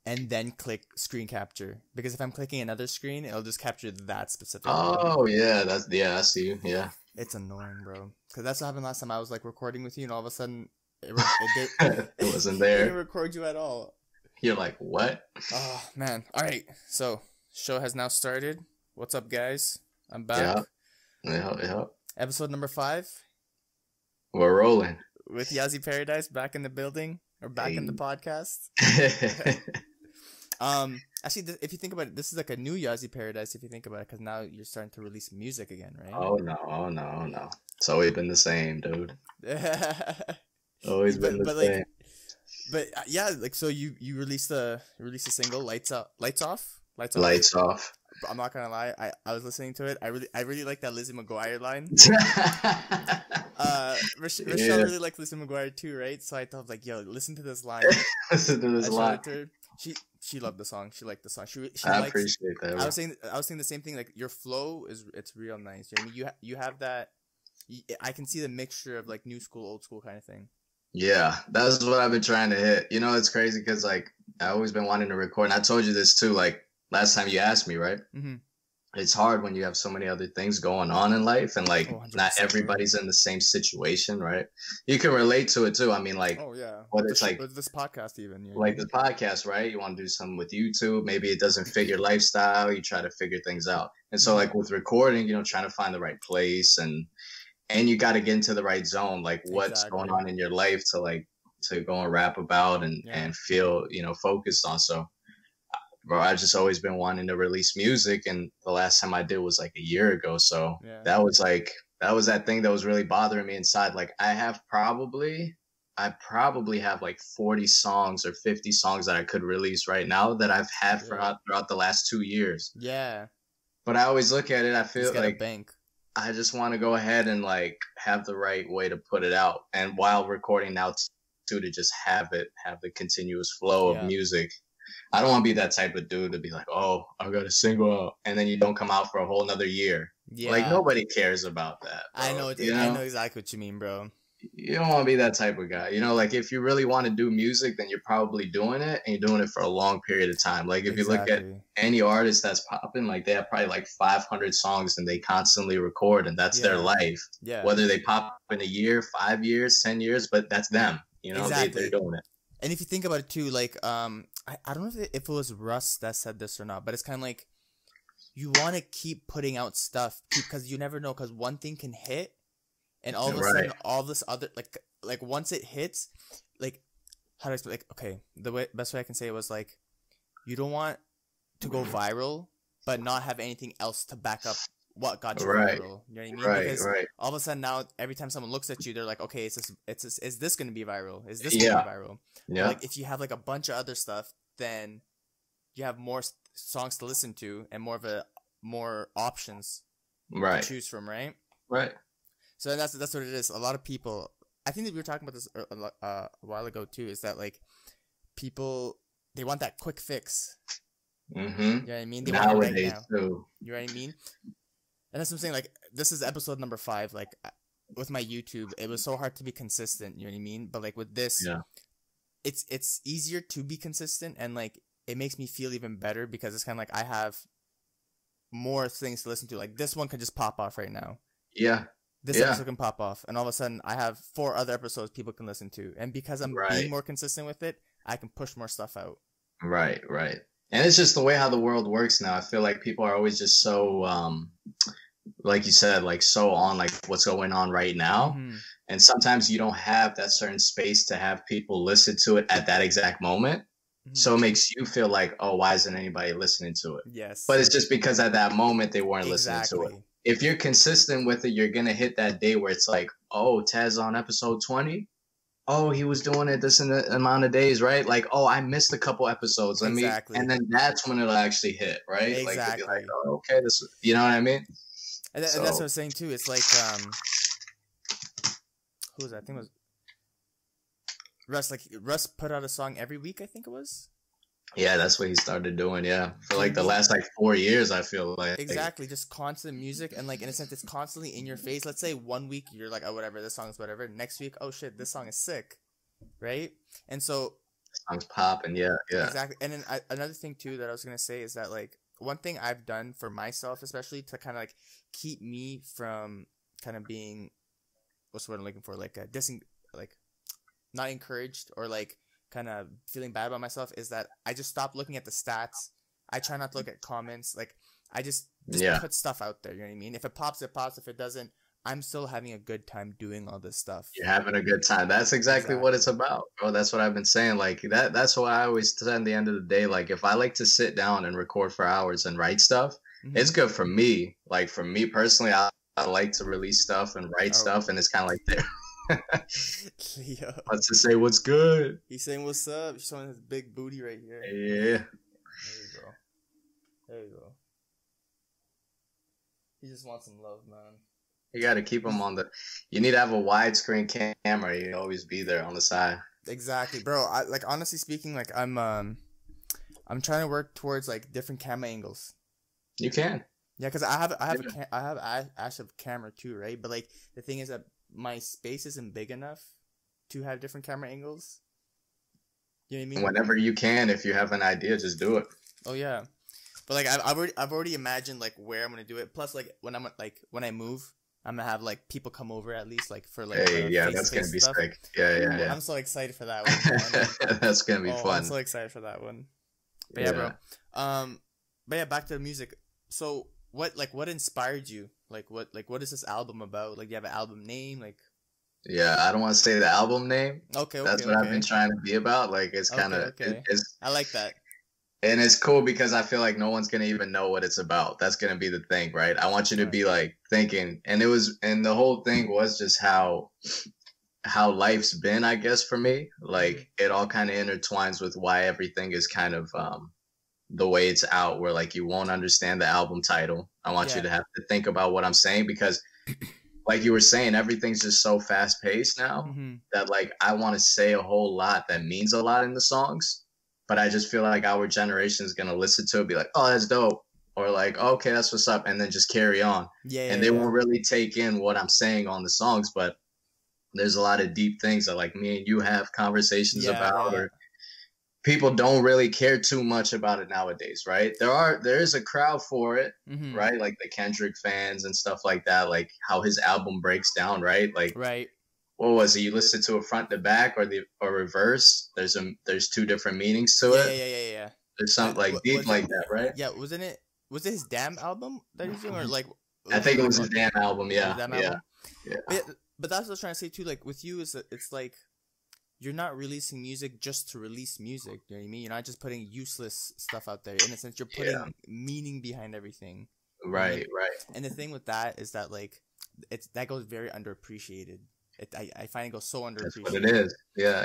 and then click screen capture, because if I'm clicking another screen, it'll just capture that specific one. Oh yeah, I see you. Yeah. It's annoying, bro. Because that's what happened last time. I was like recording with you, and all of a sudden, it It wasn't it didn't there. record you at all. You're like, what? Oh man! All right, so show has now started. What's up, guys? I'm back. Yeah, yeah. Episode number 5 We're rolling. with Yazzie Paradise back in the building, or back in the podcast. Actually, if you think about it, this is like a new Yazzie Paradise. If you think about it, because now you're starting to release music again, right? Oh no. It's always been the same, dude. Always been the same. But yeah, like so you released a single, Lights Off. Lights off. I'm not gonna lie, I was listening to it. I really like that Lizzie McGuire line. Rochelle really liked Lizzie McGuire too, right? So I thought, like, yo, listen to this line. Listen to this line. She loved the song. She liked the song. I appreciate that. I was saying the same thing. Like, your flow it's real nice. You know what I mean? You have that. I can see the mixture of like new school, old school kind of thing. Yeah, that's what I've been trying to hit. You know, it's crazy because like I always been wanting to record, and I told you this too. Like last time you asked me, right? Mm-hmm. It's hard when you have so many other things going on in life, and like not everybody's in the same situation, right? You can relate to it too. I mean, like, oh yeah, what it's like with this podcast, even like this podcast, right? You want to do something with YouTube, maybe it doesn't fit your lifestyle. You try to figure things out, and so like with recording, you know, trying to find the right place, and you got to get into the right zone, like what's going on in your life to go and rap about and feel, you know, focused on. So bro, I've just always been wanting to release music, and the last time I did was like a year ago. So that was that thing that was really bothering me inside. Like I probably have like 40 songs or 50 songs that I could release right now that I've had throughout the last 2 years. Yeah. But I always look at it, I feel like bank. I just want to go ahead and like have the right way to put it out. And while recording now too, to just have the continuous flow of music. I don't want to be that type of dude to be like, oh, I got a single out, and then you don't come out for a whole another year. Yeah. Like nobody cares about that, bro. I know exactly what you mean, bro. You don't want to be that type of guy. You know, like if you really want to do music, then you're probably doing it, and you're doing it for a long period of time. Like if you look at any artist that's popping, like they have probably like 500 songs and they constantly record, and that's their life. Yeah. Whether they pop in a year, 5 years, 10 years, but that's them. You know, they're doing it. And if you think about it too, like, I don't know if it was Russ that said this or not, but it's kind of like you want to keep putting out stuff because you never know, because one thing can hit, and all of a sudden, all this other like once it hits, like how do I explain? Like, okay, best way I can say it was like you don't want to go viral, but not have anything else to back up what got you viral. You know what I mean? Because all of a sudden now, every time someone looks at you, they're like, okay, is this going to be viral? Is this going to be viral? Yeah. Like if you have like a bunch of other stuff, then you have more songs to listen to and more options to choose from, right? Right. So that's what it is. A lot of people, I think that we were talking about this a while ago too, is that like people, they want that quick fix. Mm-hmm. You know what I mean? They Nowadays want it right now. too. You know what I mean? And that's what I'm saying. Like, this is episode number 5. Like, with my YouTube, it was so hard to be consistent. You know what I mean? But like with this, it's easier to be consistent, and like it makes me feel even better because it's kind of like I have more things to listen to. Like this one could just pop off right now. Yeah. This episode can pop off, and all of a sudden I have 4 other episodes people can listen to, and because I'm being more consistent with it, I can push more stuff out. Right. And it's just the way how the world works now. I feel like people are always just so, like you said, like so on like what's going on right now. Mm-hmm. And sometimes you don't have that certain space to have people listen to it at that exact moment. Mm-hmm. So it makes you feel like, oh, why isn't anybody listening to it? Yes. But it's just because at that moment they weren't listening to it. If you're consistent with it, you're going to hit that day where it's like, oh, Taz on episode 20. Oh, he was doing it this and the amount of days, right? Like, oh, I missed a couple episodes. And then that's when it'll actually hit, right? Exactly. Like, oh, okay, this, you know what I mean? And that's what I was saying too. It's like, who was that? I think it was Russ. Like Russ put out a song every week. I think it was. Yeah, that's what he started doing. Yeah, for like the last like 4 years, I feel like exactly just constant music, and like in a sense, it's constantly in your face. Let's say 1 week you're like, oh, whatever, this song is whatever. Next week, oh shit, this song is sick, right? And so songs pop, and yeah. Exactly. And then another thing too that I was gonna say is that like one thing I've done for myself, especially to kind of like keep me from kind of being, what's the word I'm looking for, like like not encouraged or like kind of feeling bad about myself, is that I just stop looking at the stats. I try not to look at comments. Like I just put stuff out there. You know what I mean? If it pops, it pops. If it doesn't, I'm still having a good time doing all this stuff. You're having a good time. That's exactly what it's about, bro. That's what I've been saying. Like that's why I always say at the end of the day, like if I like to sit down and record for hours and write stuff, it's good for me. Like for me personally, I like to release stuff and write stuff, and it's kind of like there. Let's just say what's good. He's saying what's up. He's showing his big booty right here. Yeah. There you go. He just wants some love, man. You got to keep him on the. You need to have a widescreen camera. You always be there on the side. Exactly, bro. I like honestly speaking, like I'm trying to work towards like different camera angles. You can. Yeah, because I have actually a camera too, right? But like the thing is that my space isn't big enough to have different camera angles. You know what I mean? Whenever you can, if you have an idea, just do it. Oh yeah, but like I've already imagined like where I'm gonna do it. Plus, like when I move, I'm gonna have like people come over at least like for like that's gonna be stuff. sick. Yeah. I'm so excited for that one. That's gonna be fun. I'm so excited for that one. But yeah, bro. But yeah, back to the music. So what inspired you? What is this album about? Like, do you have an album name? Like, yeah, I don't want to say the album name. Okay, that's what I've been trying to be about. Like, it's kind of I like that. And it's cool because I feel like no one's gonna even know what it's about. That's gonna be the thing, right? I want you to be like thinking, and the whole thing was just how life's been, I guess, for me. Like it all kind of intertwines with why everything is kind of the way it's out, where like you won't understand the album title. I want you to have to think about what I'm saying, because like you were saying, everything's just so fast paced now that like I want to say a whole lot that means a lot in the songs. But I just feel like our generation is going to listen to it, be like, oh, that's dope. Or like, oh, okay, that's what's up. And then just carry on. And they won't really take in what I'm saying on the songs. But there's a lot of deep things that like me and you have conversations about. Or people don't really care too much about it nowadays, right? There is a crowd for it, right? Like the Kendrick fans and stuff like that. Like how his album breaks down, right? Like, what was it? You listen to it front to back or reverse? There's two different meanings to it. Yeah. There's something like deep like that, right? Yeah, was it his Damn album that he's doing, or like? I think it was his Damn album. Yeah. But that's what I was trying to say too. Like with you, it's like you're not releasing music just to release music. You know what I mean? You're not just putting useless stuff out there. In a sense, you're putting meaning behind everything. Right. And the thing with that is that like that goes very underappreciated. I find it goes so underappreciated. That's what it is. Yeah.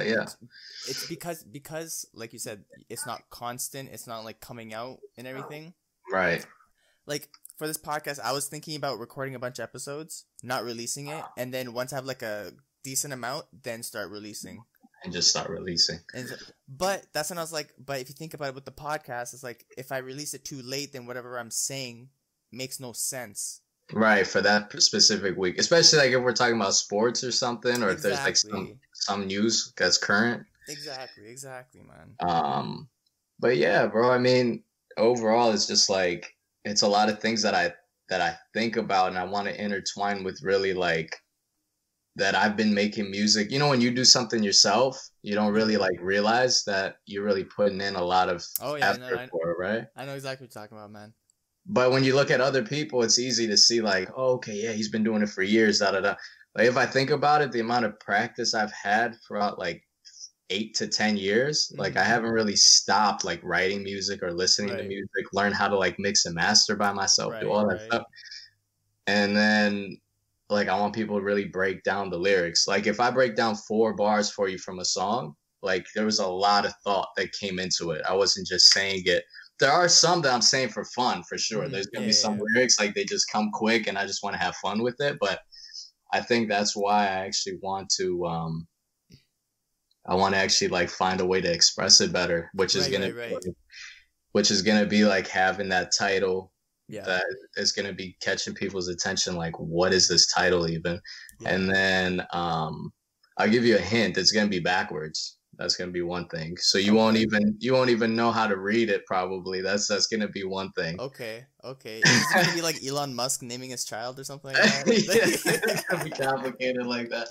It's because like you said, it's not constant. It's not like coming out and everything. Right. Like for this podcast, I was thinking about recording a bunch of episodes, not releasing it, and then once I have like a decent amount, then start releasing. And just start releasing. But that's when I was like, but if you think about it with the podcast, it's like if I release it too late, then whatever I'm saying makes no sense. Right, for that specific week, especially like if we're talking about sports or something, or if there's like some news that's current. Exactly, man. But yeah, bro. I mean, overall, it's just like it's a lot of things that I think about, and I want to intertwine with really like that. I've been making music. You know, when you do something yourself, you don't really like realize that you're really putting in a lot of effort for it, right? I know exactly what you're talking about, man. But when you look at other people, it's easy to see like, oh, okay, yeah, he's been doing it for years, Like if I think about it, the amount of practice I've had throughout like 8 to 10 years, like I haven't really stopped like writing music or listening to music, learn how to like mix and master by myself, do all that stuff. And then like I want people to really break down the lyrics. Like if I break down 4 bars for you from a song, like there was a lot of thought that came into it. I wasn't just saying it. There are some that I'm saying for fun, for sure. There's going to be some lyrics, like they just come quick and I just want to have fun with it. But I think that's why I actually want to, actually like find a way to express it better, which is going to be like having that title that is going to be catching people's attention. Like, what is this title even? And then I'll give you a hint. It's going to be backwards. That's gonna be one thing. So you won't even know how to read it. Probably that's gonna be one thing. Okay. Is it gonna be like Elon Musk naming his child or something like that? Yeah, it's gonna be complicated like that.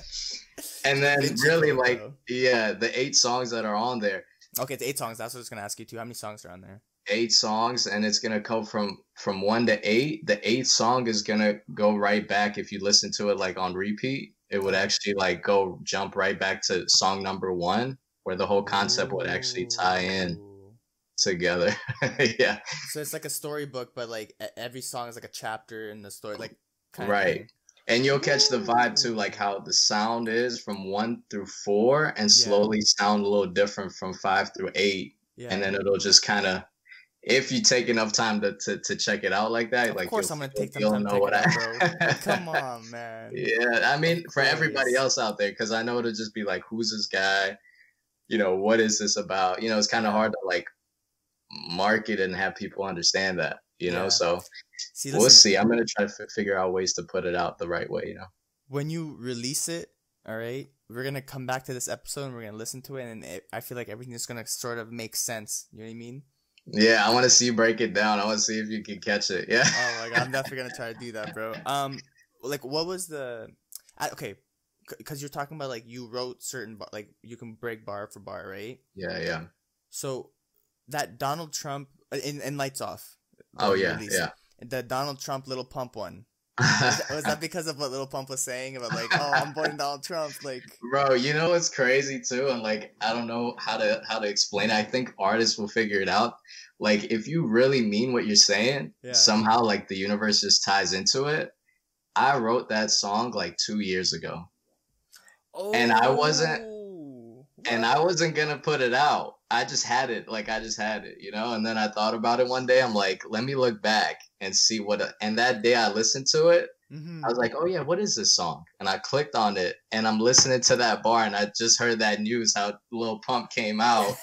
And then really like the 8 songs that are on there. Okay, it's 8 songs. That's what I was gonna ask you too. How many songs are on there? 8 songs, and it's gonna go from 1 to 8. The 8th song is gonna go right back if you listen to it like on repeat. It would actually like jump right back to song number 1, where the whole concept would actually tie in together. Yeah. So it's like a storybook, but like every song is like a chapter in the story, like kind right. of thing. And you'll catch the vibe too, like how the sound is from 1 through 4, and slowly sound a little different from 5 through 8. Yeah. And then it'll just kind of, if you take enough time to check it out like that, of like course I'm gonna take some time to check it out, bro. Come on, man. Yeah, I mean for everybody else out there, because I know it'll just be like, who's this guy? You know, what is this about? You know, it's kind of hard to like market and have people understand that. You know, so we'll see. I'm gonna try to figure out ways to put it out the right way. You know, when you release it, all right, we're gonna come back to this episode and we're gonna listen to it, and I feel like everything is gonna sort of make sense. You know what I mean? Yeah, I want to see you break it down. I want to see if you can catch it. Yeah. Oh my god, I'm definitely gonna try to do that, bro. Like, what was the? Okay, because you're talking about like you wrote certain like you can break bar for bar, right? Yeah. So that Donald Trump in Lights Off. Oh yeah. The Donald Trump Little Pump one. Was that because of what Little Pump was saying about like, oh, I'm voting Donald Trump? Like, bro, you know what's crazy too, and like I don't know how to explain it. I think artists will figure it out. Like if you really mean what you're saying, somehow like the universe just ties into it. I wrote that song like 2 years ago, and I wasn't gonna put it out. I just had it, you know. And then I thought about it one day. I'm like, let me look back and see and that day I listened to it. I was like, oh yeah, what is this song? And I clicked on it, and I'm listening to that bar, and I just heard that news how Lil Pump came out,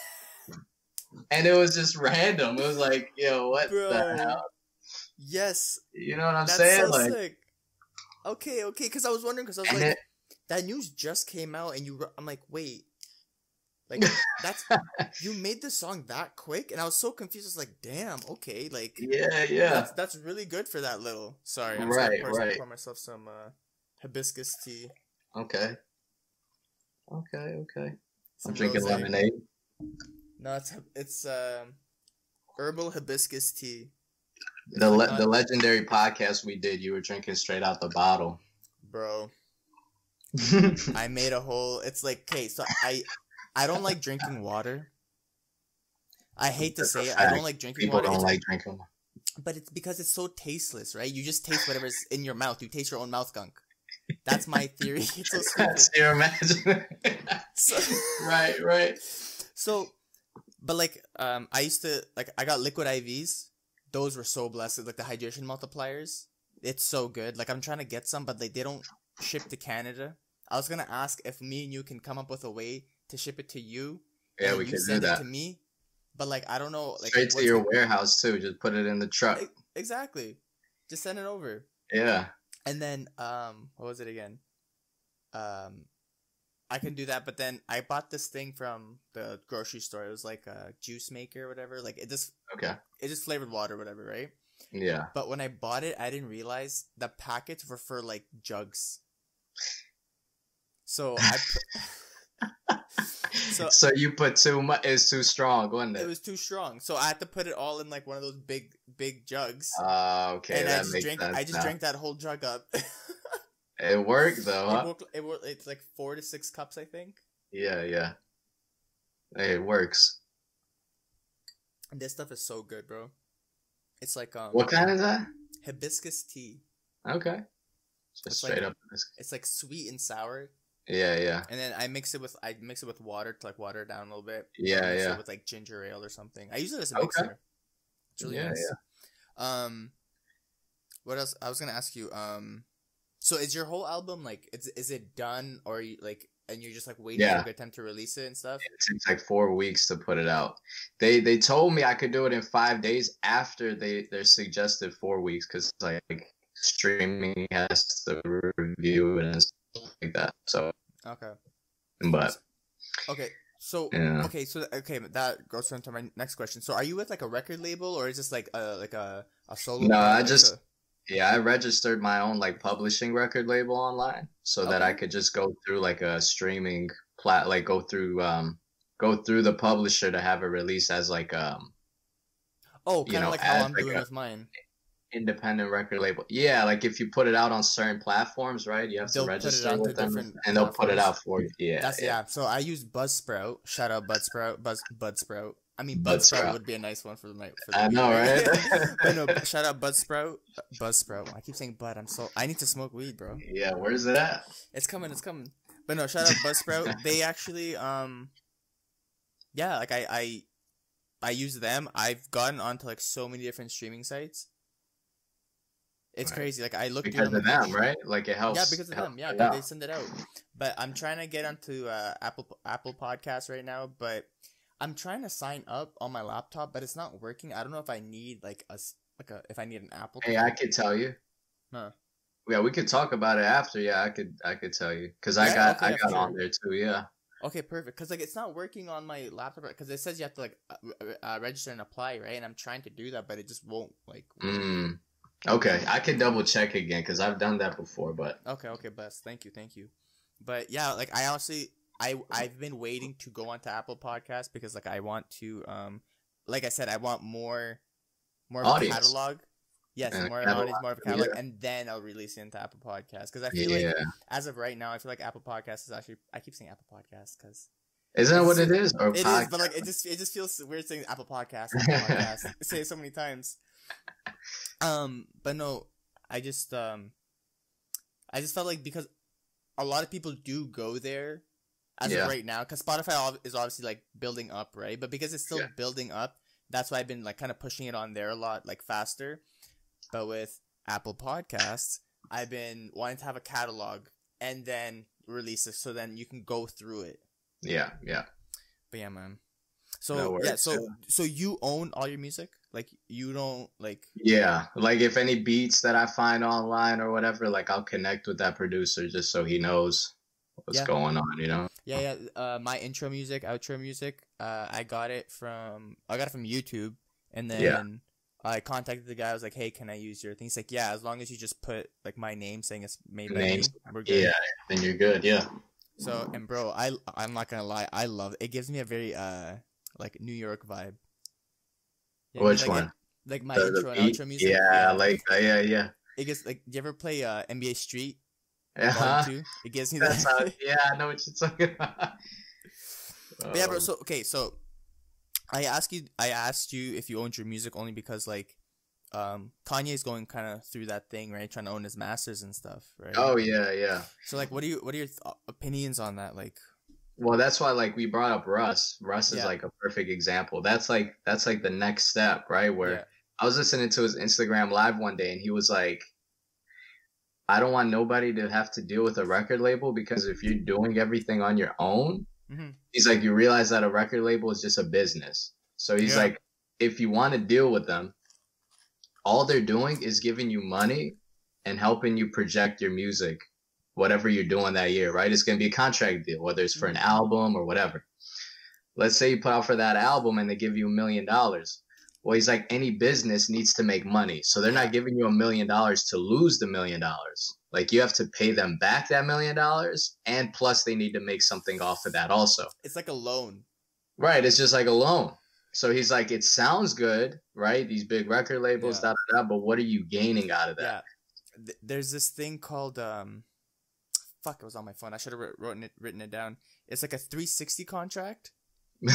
and it was just random. It was like, yo, what the hell? Yes, you know what I'm saying? So sick. Okay, because I was wondering, because I was like, that news just came out, and I'm like, wait. Like that's you made the song that quick, and I was so confused. I was like, "Damn, okay, like yeah, that's really good for that little." Sorry, I'm right. Pour myself some hibiscus tea. Okay. I'm drinking lemonade. No, it's herbal hibiscus tea. The legendary podcast we did, you were drinking straight out the bottle, bro. I made a whole. It's like, okay, so I don't like drinking water. I hate to say it. I don't like drinking water. People don't like drinking water. But it's because it's so tasteless, right? You just taste whatever's in your mouth. You taste your own mouth gunk. That's my theory. It's so stupid. So you're imagining. Right. So, but like, I used to, like, I got liquid IVs. Those were so blessed. Like the hydration multipliers. It's so good. Like I'm trying to get some, but like they don't ship to Canada. I was going to ask if me and you can come up with a way to ship it to you. Yeah, we can do that. It to me, but like I don't know, like straight to your warehouse too. Just put it in the truck. Exactly. Just send it over. Yeah. And then what was it again? I can do that, but then I bought this thing from the grocery store. It was like a juice maker or whatever. Like it just flavored water or whatever, right? Yeah. But when I bought it, I didn't realize the packets were for like jugs. So so you put too much. It's too strong, wasn't it? It was too strong, so I had to put it all in like one of those big jugs. Okay, and that makes sense. I just drank that whole jug up. It worked though, huh? It's like 4 to 6 cups, I think. Yeah. Hey, it works. And this stuff is so good, bro. It's like What kind is that? Hibiscus tea. Okay. Just straight up. It's like sweet and sour. Yeah. And then I mix it with water to like water it down a little bit. Yeah. It with like ginger ale or something. I use it as a mixer. It's really nice. Yeah. What else? I was gonna ask you. So is your whole album like is it done, or you, like, and you're just like waiting for a good time to release it and stuff? It takes like 4 weeks to put it out. They told me I could do it in 5 days after their suggested 4 weeks, because like streaming has to review it and stuff like that. So okay, but okay. So Yeah. okay, that goes into my next question. So are you with like a record label, or is this like a solo No, I project? just yeah, I registered my own like publishing record label online so that I Okay. could just go through like a streaming like go through the publisher to have it released as like Oh, you kind of know, like how as I'm like doing a with mine. independent record label. Yeah, like if you put it out on certain platforms, right? You have to They'll put it register onto with them different and they'll put it platforms. out for you. Yeah, That's yeah. yeah. So I use Buzzsprout. Shout out Buzzsprout. Budsprout. I mean Budsprout Buzzsprout. would be a nice one for the I weed, know, right? right? But no, shout out Buzzsprout. Buzzsprout. I keep saying Bud. I need to smoke weed, bro. Yeah, where's it at? It's coming. It's coming. But no, shout out Buzzsprout. They actually yeah, like I use them. I've gotten onto like so many different streaming sites. It's Right. crazy. Like I look through Because them. of them, right? Like it Yeah, helps because of helps them. Yeah, it because they out. send it out. But I'm trying to get onto Apple Podcasts right now. But I'm trying to sign up on my laptop, but it's not working. I don't know if I need like if I need an Apple Hey, card. I could tell you. Huh. Yeah, we could talk about it after. Yeah, I could tell you because Yeah. I Okay. Yeah, for got on sure. there too. Yeah. Okay. Perfect. Because like it's not working on my laptop because it says you have to like register and apply, right? And I'm trying to do that, but it just won't like work. Mm. Okay, I can double check again because I've done that before, but Okay. Okay. Best. Thank you. Thank you. But yeah, like I honestly, I've been waiting to go onto Apple Podcasts because like I want to like I said, I want more of a audience. catalog. Yes, more of an Catalog. audience, more of a catalog, and then I'll release it into Apple Podcasts. Because I feel like Yeah. as of right now, I feel like Apple Podcasts is actually I keep saying Apple Podcasts because Isn't that what it is? Or it is, podcast? but like it just feels weird saying Apple Podcasts, Apple Podcasts. I say it so many times. But no, I just felt like because a lot of people do go there as Yeah. of right now, because Spotify is obviously like building up, right? But because it's still Yeah. building up, that's why I've been like kind of pushing it on there a lot, like faster. But with Apple Podcasts, I've been wanting to have a catalog and then release it so then you can go through it. Yeah, yeah. But yeah, man. That So yeah, works. so you own all your music? Like you don't like Yeah, like if any beats that I find online or whatever, like I'll connect with that producer just so he knows what's yeah. going on, you know? Yeah, yeah. My intro music, outro music, I got it from YouTube, and then Yeah. I contacted the guy. I was like, "Hey, can I use your thing?" He's like, "Yeah, as long as you just put like my name, saying it's made by me, Names. we're good." Yeah, then you're good. Yeah. So, and bro, I'm not gonna lie, I love it. It gives me a very like New York vibe. You know what I mean? Which Like one? like my The intro and beat? outro music. Yeah, like yeah, yeah. It gets like. Do you ever play NBA Street Uh-huh. Volume 2? It gives me That's that. how. Yeah, I know what you're talking about. But yeah, bro. So okay, so I asked you if you owned your music only because like, Kanye's going kind of through that thing, right? Trying to own his masters and stuff, right? Oh yeah, yeah. So like, what are your opinions on that? Like, Well, that's why like we brought up Russ. Russ is Yeah. like a perfect example. That's like the next step, right? Where yeah, I was listening to his Instagram live one day and he was like, I don't want nobody to have to deal with a record label because if you're doing everything on your own, mm-hmm. he's like, you realize that a record label is just a business. So he's Yeah. like, if you want to deal with them, all they're doing is giving you money and helping you project your music, whatever you're doing that year, right? It's going to be a contract deal, whether it's for an album or whatever. Let's say you put out for that album and they give you $1 million. Well, he's like, any business needs to make money. So they're not giving you $1 million to lose the $1 million. Like you have to pay them back that $1 million. And plus they need to make something off of that also. It's like a loan. Right. It's just like a loan. So he's like, it sounds good, right? These big record labels, Yeah. but what are you gaining out of that? Yeah. There's this thing called fuck, it was on my phone. I should have written it down. It's like a 360 contract.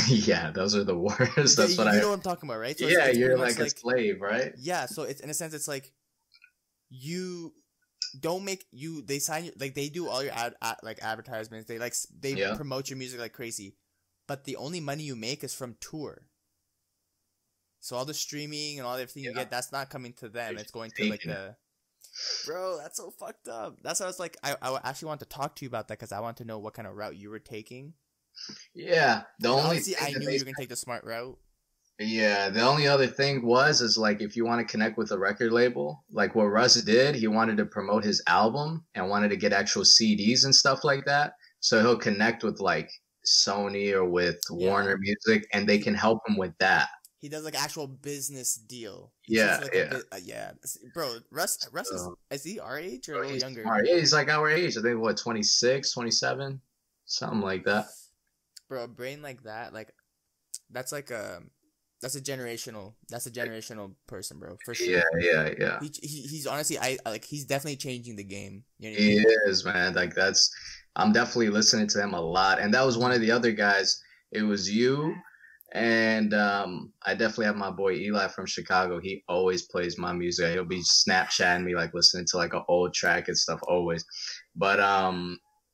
Yeah, those are the worst. That's what you know what I'm talking about, right? So yeah, it's you're pretty like much a slave, right? Yeah, so it's in a sense, it's like you don't make they sign you like they do all your like advertisements. They Yeah. promote your music like crazy, but the only money you make is from tour. So all the streaming and all everything you Yeah. get, that's not coming to them. They're It's going to like taking the. Bro, that's so fucked up. That's why I was like, I actually want to talk to you about that because I want to know what kind of route you were taking. Yeah, the And only obviously, thing I that knew they you were gonna take the smart route. Yeah, the only other thing is like if you want to connect with a record label, like what Russ did, he wanted to promote his album and wanted to get actual CDs and stuff like that. So he'll connect with like Sony or with Yeah. Warner Music, and they can help him with that. He does like actual business deal. He Yeah, treats it like yeah. a bit. Yeah, bro. Russ is he our age or a little He's younger? smart. Yeah, he's like our age. I think what 26, 27, something like that. Bro, a brain like that, like that's like that's a generational person, bro, for sure. Yeah. He's honestly I like he's definitely changing the game. You know what I He mean? is, man. Like I'm definitely listening to him a lot. And that was one of the other guys. It was you. And I definitely have my boy Eli from Chicago. He always plays my music. He'll be Snapchatting me, like listening to like an old track and stuff always. But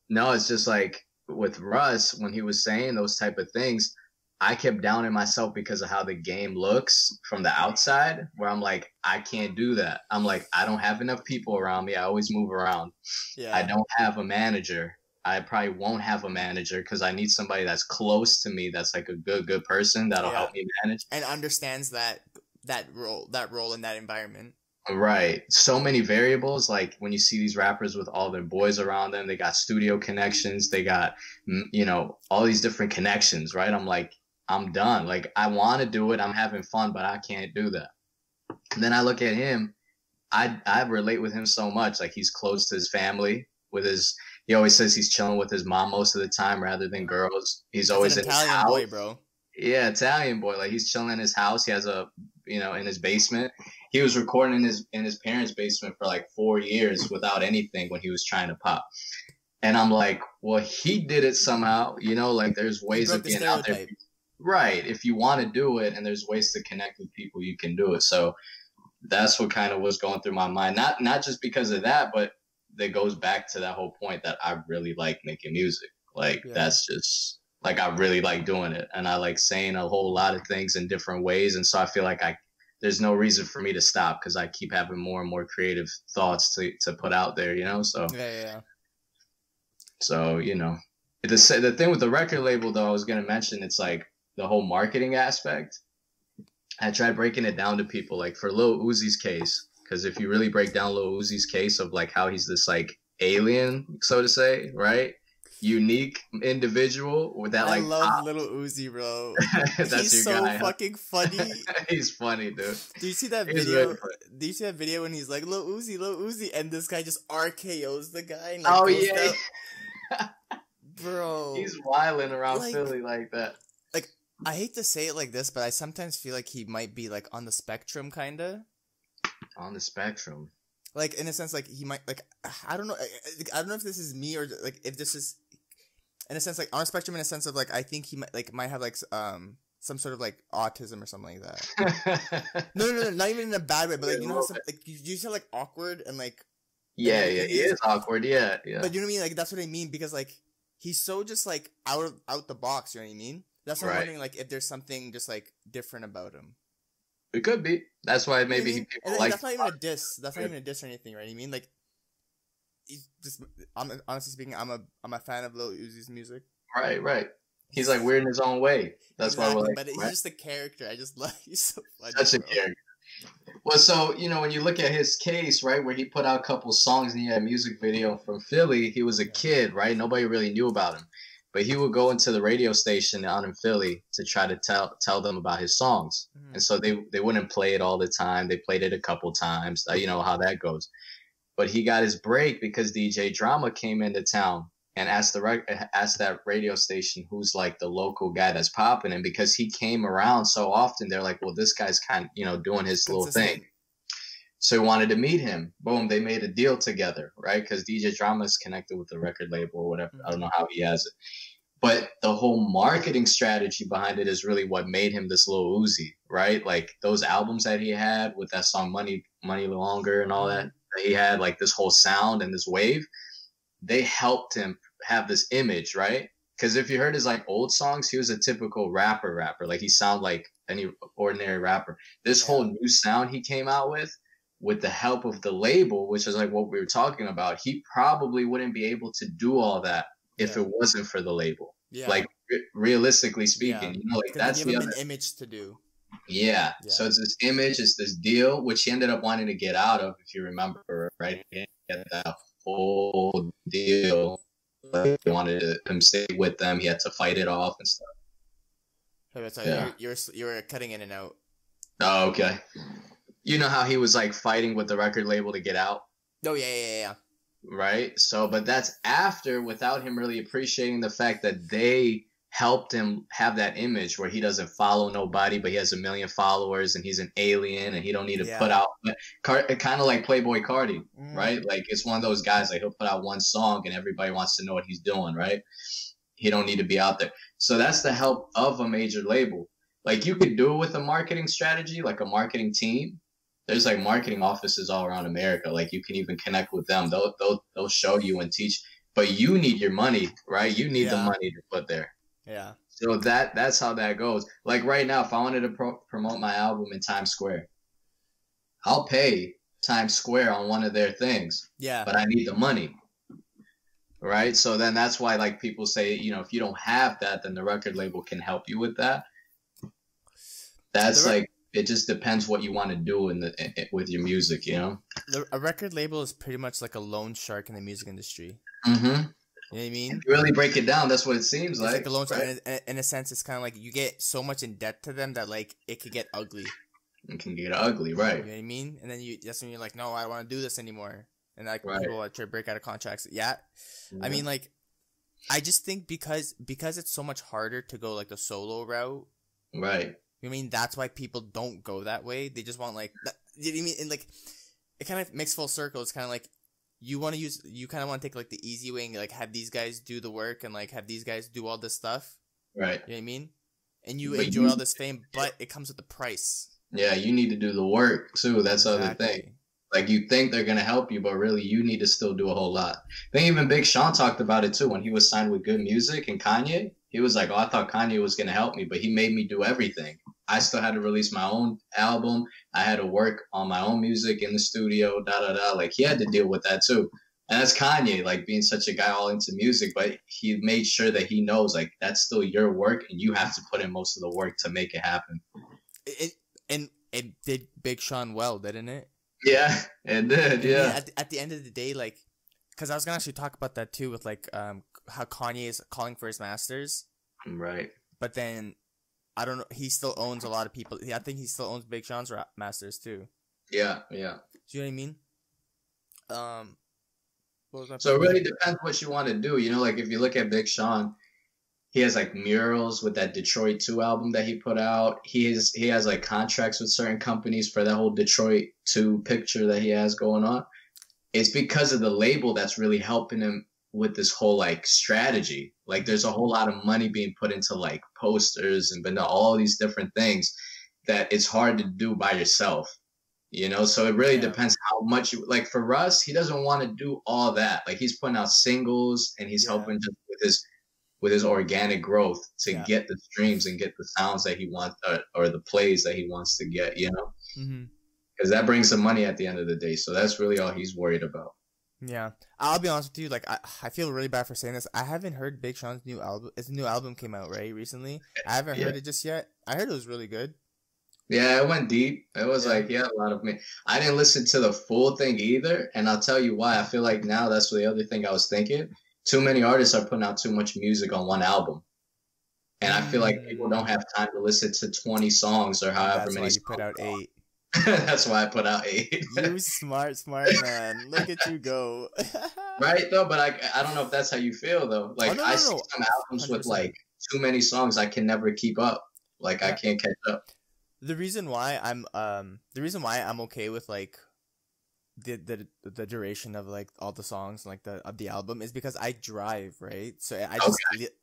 no, it's just like with Russ, when he was saying those type of things, I kept downing myself because of how the game looks from the outside, where I'm like, I can't do that. I'm like, I don't have enough people around me. I always move around. Yeah. I don't have a manager. I probably won't have a manager because I need somebody that's close to me, that's like a good person that'll help me manage and understands that role in that environment. Right. So many variables. Like when you see these rappers with all their boys around them, they got studio connections, they got, all these different connections, right? I'm like, I'm done. Like, I want to do it. I'm having fun, but I can't do that. And then I look at him. I relate with him so much. Like, he's close to his family. He always says he's chilling with his mom most of the time rather than girls. He's always in his house. Boy, bro. Yeah, Italian boy. Like, he's chilling in his house. He has in his basement. He was recording in his parents' basement for like 4 years without anything when he was trying to pop. And I'm like, well, he did it somehow. Like, there's ways of getting out there. Right. If you want to do it and there's ways to connect with people, you can do it. So that's what kind of was going through my mind. Not just because of that, but that goes back to that whole point that I really like making music. Like, that's just, like, I really like doing it. And I like saying a whole lot of things in different ways. And so I feel like there's no reason for me to stop because I keep having more and more creative thoughts to put out there, So, yeah. So, the thing with the record label, though, I was going to mention, it's like the whole marketing aspect. I tried breaking it down to people, like for Lil Uzi's case, because if you really break down Lil Uzi's case of like how he's this like alien, so to say, right? Unique individual with that like. I love Lil Uzi, bro. That's He's your so guy, fucking funny. He's funny, dude. Do you see that video? Do you see that video when he's like Lil Uzi, and this guy just RKO's the guy? And, like, yeah. Bro. He's wilding around Philly like that. Like, I hate to say it like this, but I sometimes feel like he might be like on the spectrum, kinda. On the spectrum. Like, in a sense, like he might like I don't know if this is me or like if this is in a sense like on a spectrum in a sense of like I think he might have like some sort of like autism or something like that. No, not even in a bad way, but like how some, like you say like awkward and like he is awkward, yeah. But you know what I mean? Like that's what I mean because like he's so just like out the box. You know what I mean? That's why I'm wondering like if there's something just like different about him. It could be. That's why maybe people like. That's not even a diss. That's not even a diss or anything, right? I mean, like, he's just. Honestly speaking, I'm a fan of Lil Uzi's music. Right. He's like weird in his own way. That's why we're like. But he's just a character. I just love. He's so funny. Such a character. Well, so when you look at his case, right, where he put out a couple songs and he had a music video from Philly, he was a kid, right? Nobody really knew about him. But he would go into the radio station out in Philly to try to tell them about his songs. Mm-hmm. And so they wouldn't play it all the time. They played it a couple times. You know how that goes. But he got his break because DJ Drama came into town and asked that radio station who's like the local guy that's popping. And because he came around so often, they're like, well, this guy's kind of, doing his little thing. So he wanted to meet him. Boom, they made a deal together, right? Because DJ Drama is connected with the record label or whatever. I don't know how he has it. But the whole marketing strategy behind it is really what made him this Lil Uzi, right? Like those albums that he had with that song Money Longer and all that he had, like this whole sound and this wave, they helped him have this image, right? Because if you heard his like old songs, he was a typical rapper. Like he sounded like any ordinary rapper. This whole new sound he came out with the help of the label, which is like what we were talking about, he probably wouldn't be able to do all that if it wasn't for the label. Yeah. Like realistically speaking, like that's the other an image to do. Yeah. So it's this image, it's this deal, which he ended up wanting to get out of, if you remember, right? He had that whole deal Like, they wanted him to stay with them. He had to fight it off and stuff. So Yeah. you're cutting in and out. Oh, okay. You know how he was like fighting with the record label to get out, Oh yeah. right? So, but that's after, without him really appreciating the fact that they helped him have that image where he doesn't follow nobody, but he has 1 million followers and he's an alien and he don't need to put out kind of like Playboy Cardi, right? Like it's one of those guys, like he'll put out one song and everybody wants to know what he's doing, right? He don't need to be out there. So that's the help of a major label. Like you could do it with a marketing strategy, like a marketing team. There's like marketing offices all around America. Like you can even connect with them. They'll show you and teach. But you need your money, right? You need the money to put there. Yeah. So that's how that goes. Like right now, if I wanted to promote my album in Times Square, I'll pay Times Square on one of their things. Yeah. But I need the money. Right? So then that's why like people say, you know, if you don't have that, then the record label can help you with that. That's like, it just depends what you want to do with your music, you know? A record label is pretty much like a loan shark in the music industry. Mm-hmm. You know what I mean? If you really break it down, that's what it seems like. It's like a loan shark. In a sense, it's kind of like you get so much in debt to them that like it could get ugly. It can get ugly, right? You know what I mean? And then that's when you're like, no, I don't want to do this anymore. And like people try to break out of contracts. Yeah. I mean, like, I just think because it's so much harder to go like the solo route. Right. You know what I mean? That's why people don't go that way. They just want like, you know what I mean? And like, it kind of makes full circle. It's kind of like you kind of want to take like the easy way and like have these guys do the work and like have these guys do all this stuff. Right. You know what I mean? And you enjoy all this fame, but it comes with a price. Yeah, you need to do the work too. That's the other thing. Like you think they're gonna help you, but really you need to still do a whole lot. I think even Big Sean talked about it too when he was signed with Good Music and Kanye. He was like, "Oh, I thought Kanye was gonna help me, but he made me do everything. I still had to release my own album. I had to work on my own music in the studio. Like he had to deal with that too. And that's Kanye, like being such a guy all into music, but he made sure that he knows like that's still your work, and you have to put in most of the work to make it happen. It did Big Sean well, didn't it? Yeah, it did. Yeah. At the end of the day, like, because I was gonna actually talk about that too, with like how Kanye is calling for his masters, right? But then I don't know. He still owns a lot of people. I think he still owns Big Sean's masters too. Yeah, yeah. Do you know what I mean? So it really depends what you want to do. You know, like if you look at Big Sean, he has like murals with that Detroit 2 album that he put out. He has like contracts with certain companies for that whole Detroit 2 picture that he has going on. It's because of the label that's really helping him with this whole like strategy. Like there's a whole lot of money being put into like posters and all these different things that it's hard to do by yourself. You know, so it really depends how much you like. For Russ, he doesn't want to do all that. Like he's putting out singles and he's helping just with his organic growth to get the streams and get the sounds that he wants or the plays that he wants to get, you know, because that brings some money at the end of the day. So that's really all he's worried about. Yeah, I'll be honest with you. Like, I feel really bad for saying this. I haven't heard Big Sean's new album. His new album came out right recently. I haven't heard it just yet. I heard it was really good. Yeah, it went deep. It was like, a lot of me. I didn't listen to the full thing either, and I'll tell you why. I feel like now that's the other thing I was thinking. Too many artists are putting out too much music on one album. And I feel like people don't have time to listen to 20 songs or however many. That's why you put out 8. That's why I put out 8. You smart man. Look at you go. Right, though? But I don't know if that's how you feel, though. Like, I see some albums 100%. With, like, too many songs I can never keep up. Like, I can't catch up. The reason why I'm okay with, like, the duration of like all the songs and like of the album is because I drive, right? So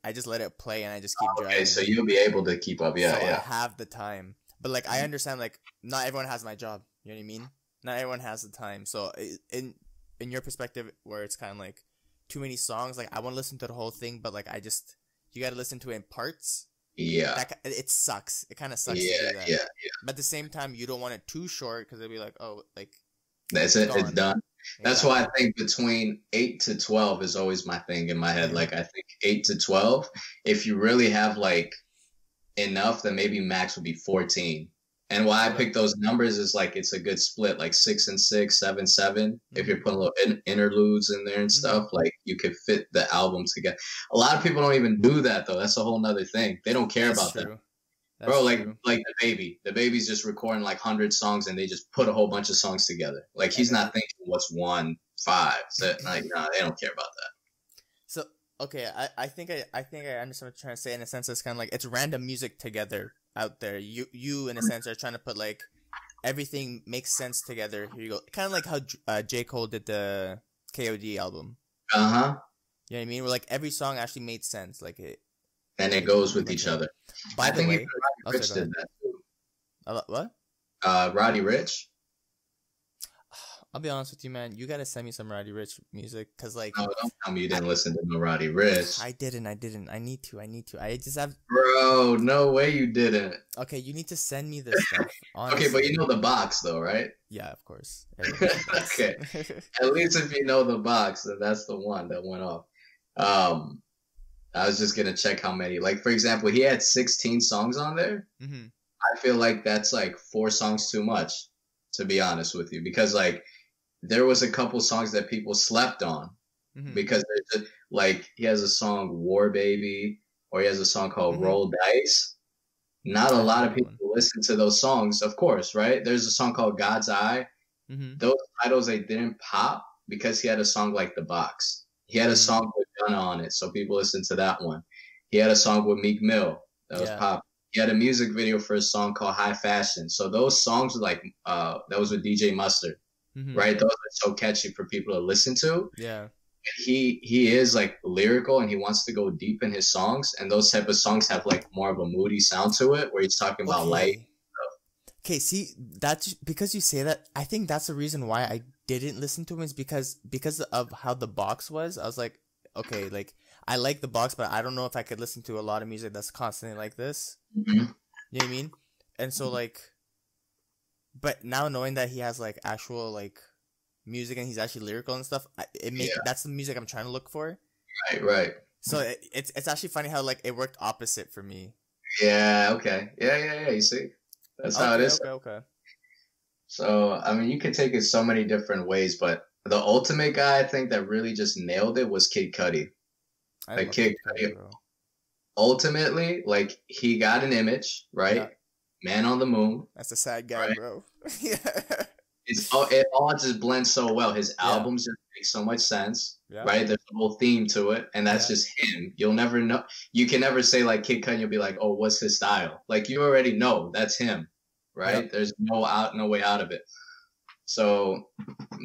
I just let it play and I just keep driving. Okay, so you'll be able to keep up, I have the time, but like I understand like not everyone has my job. You know what I mean? Not everyone has the time. So in your perspective, where it's kind of like too many songs, like I want to listen to the whole thing, but like you got to listen to it in parts. Yeah, it sucks. It kind of sucks. Yeah, to do that. Yeah. But at the same time, you don't want it too short because it'll be like, oh, like. That's it. It's done. That's why I think between 8 to 12 is always my thing in my head. Like I think 8 to 12, if you really have like enough, then maybe max would be 14. And why I picked those numbers is like it's a good split, like 6 and 6, 7, 7. If you're putting little interludes in there and stuff, like you could fit the album together. A lot of people don't even do that though. That's a whole nother thing. They don't care about that. That's Bro, like true. like the baby's just recording like 100 songs and they just put a whole bunch of songs together. Like he's not thinking what's 1, 5. So like nah, they don't care about that. So okay, I think I understand what you're trying to say. In a sense, it's kind of like it's random music together out there. You in a sense are trying to put like everything makes sense together. Here you go. Kind of like how J. Cole did the KOD album. You know what I mean? Where like every song actually made sense. Like it. And it goes with each other. By the way, Roddy Rich did that too. What? Roddy Rich. I'll be honest with you, man. You gotta send me some Roddy Rich music, cause like. No, don't tell me you didn't listen to no Roddy Rich. I didn't. I need to. I just have. Bro, no way you didn't. Okay, you need to send me this stuff. Honestly. Okay, but you know the box though, right? Yeah, of course. Okay. At least if you know the box, then that's the one that went off. I was just gonna check how many. Like for example, he had 16 songs on there. Mm-hmm. I feel like that's like 4 songs too much, to be honest with you, because like there was a couple songs that people slept on because there's like he has a song War Baby or he has a song called Roll Dice. Not a lot of people listen to those songs, of course, right? There's a song called God's Eye. Those titles they didn't pop because he had a song like The Box. He had a song with Gunna on it, so people listened to that one. He had a song with Meek Mill that was pop. He had a music video for a song called High Fashion. So those songs were like that was with DJ Mustard, right? Those are so catchy for people to listen to. Yeah. He is like lyrical and he wants to go deep in his songs, and those type of songs have like more of a moody sound to it where he's talking about light. Okay, see, that's because you say that. I think that's the reason why I didn't listen to him is because of how the box was. I was like, okay, like I like the box, but I don't know if I could listen to a lot of music that's constantly like this. You know what I mean? And so like, but now knowing that he has like actual like music and he's actually lyrical and stuff, that's the music I'm trying to look for. Right. So it's actually funny how like it worked opposite for me. Yeah. Okay. Yeah. You see. That's how it is. Okay. So, I mean, you can take it so many different ways, but the ultimate guy I think that really just nailed it was Kid Cudi. Like Kid Cudi, ultimately, like he got an image, right? Yeah. Man on the Moon. That's a sad guy, right? Bro. Yeah. It all just blends so well. His albums just make so much sense, right? There's a whole theme to it, and that's just him. You'll never know. You can never say like Kid Cudi. You'll be like, oh, what's his style? Like you already know that's him, right? Yep. There's no way out of it. So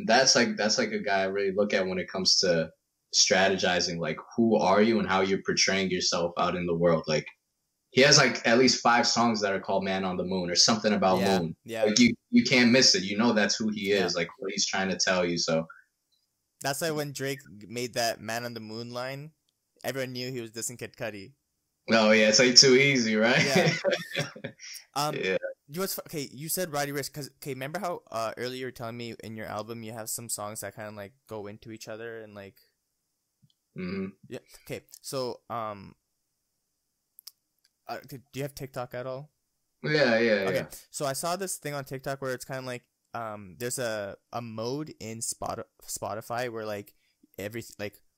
that's like a guy I really look at when it comes to strategizing. Like, who are you and how you're portraying yourself out in the world? Like, he has like at least 5 songs that are called "Man on the Moon" or something about moon. Yeah, like you can't miss it. You know that's who he is. Like what he's trying to tell you. So that's why when Drake made that "Man on the Moon" line, everyone knew he was dissing Kid Cudi. Oh yeah, it's like too easy, right? Yeah. Yeah. Okay, you said Roddy Ricch because remember how earlier you were telling me in your album you have some songs that kind of like go into each other and like. Yeah. Okay. So do you have TikTok at all? Yeah. Okay. So I saw this thing on TikTok where it's kind of like there's a mode in Spotify where like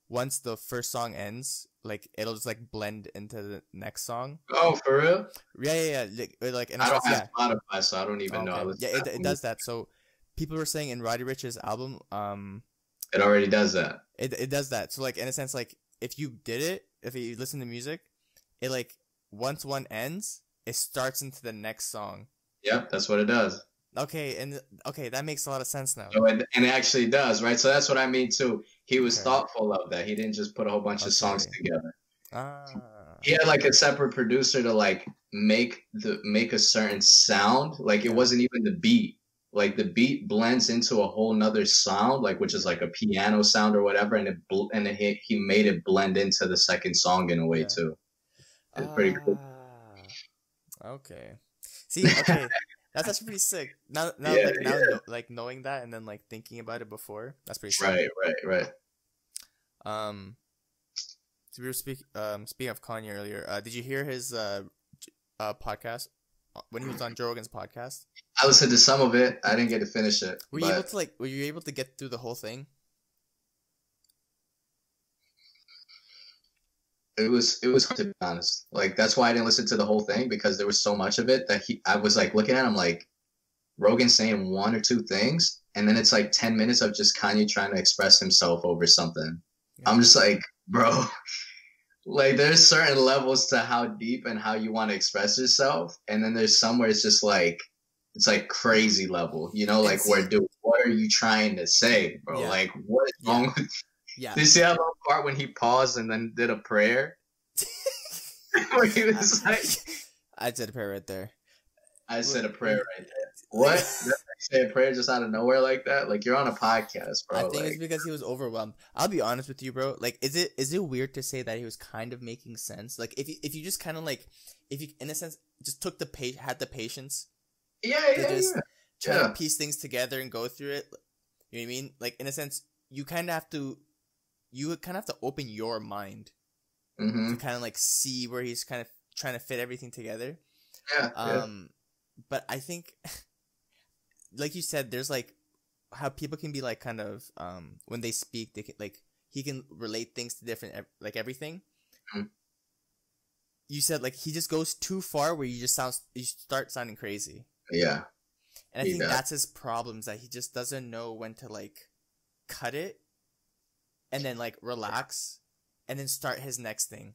once the first song ends, like it'll just like blend into the next song. Oh, for real? Yeah. Like and I don't have Spotify, so I don't even know. Yeah, it does that. So people were saying in Roddy Ricch's album, it already does that. It does that. So like in a sense, like if you listen to music, it like once one ends, it starts into the next song. Yep, that's what it does. Okay, that makes a lot of sense now. So and it actually does, right? So that's what I mean too. He was thoughtful of that. He didn't just put a whole bunch of songs together. He had like a separate producer to like make a certain sound. Like it wasn't even the beat. Like the beat blends into a whole nother sound, like which is like a piano sound or whatever, and he made it blend into the second song in a way too. It's pretty cool. Okay. See, okay. That's actually pretty sick. Now, knowing that and then like thinking about it before, that's pretty sick. Right. So we were speaking of Kanye earlier. Did you hear his podcast? when he was on Joe Rogan's podcast? I listened to some of it. I didn't get to finish it. Were you able to get through the whole thing? It was hard, to be honest. Like, that's why I didn't listen to the whole thing, because there was so much of it that I was like looking at him like, Rogan saying one or two things, and then it's like 10 minutes of just Kanye trying to express himself over something. Yeah. I'm just like, bro, like, there's certain levels to how deep and how you want to express yourself, and then there's somewhere it's just like, it's like crazy level, you know, like, where, dude, what are you trying to say, bro? Yeah. Like, what is wrong with? Yeah. Did you see that little part when he paused and then did a prayer? Where he was like, I said a prayer right there. I said a prayer right there. What? Did I say a prayer just out of nowhere like that? Like, you're on a podcast, bro. I think it's because he was overwhelmed. I'll be honest with you, bro. Like, is it weird to say that he was kind of making sense? Like, if you just kind of like, if you, in a sense, just took had the patience. Try to piece things together and go through it. You know what I mean? Like, in a sense, you kind of have to open your mind to kind of like see where he's kind of trying to fit everything together. Yeah. But I think, like you said, there's like how people can be like kind of when they speak, they can, like, he can relate things to different, like, everything. Mm-hmm. You said like he just goes too far where you start sounding crazy. Yeah. And I think that's his problems, that he just doesn't know when to like cut it and then like relax and then start his next thing.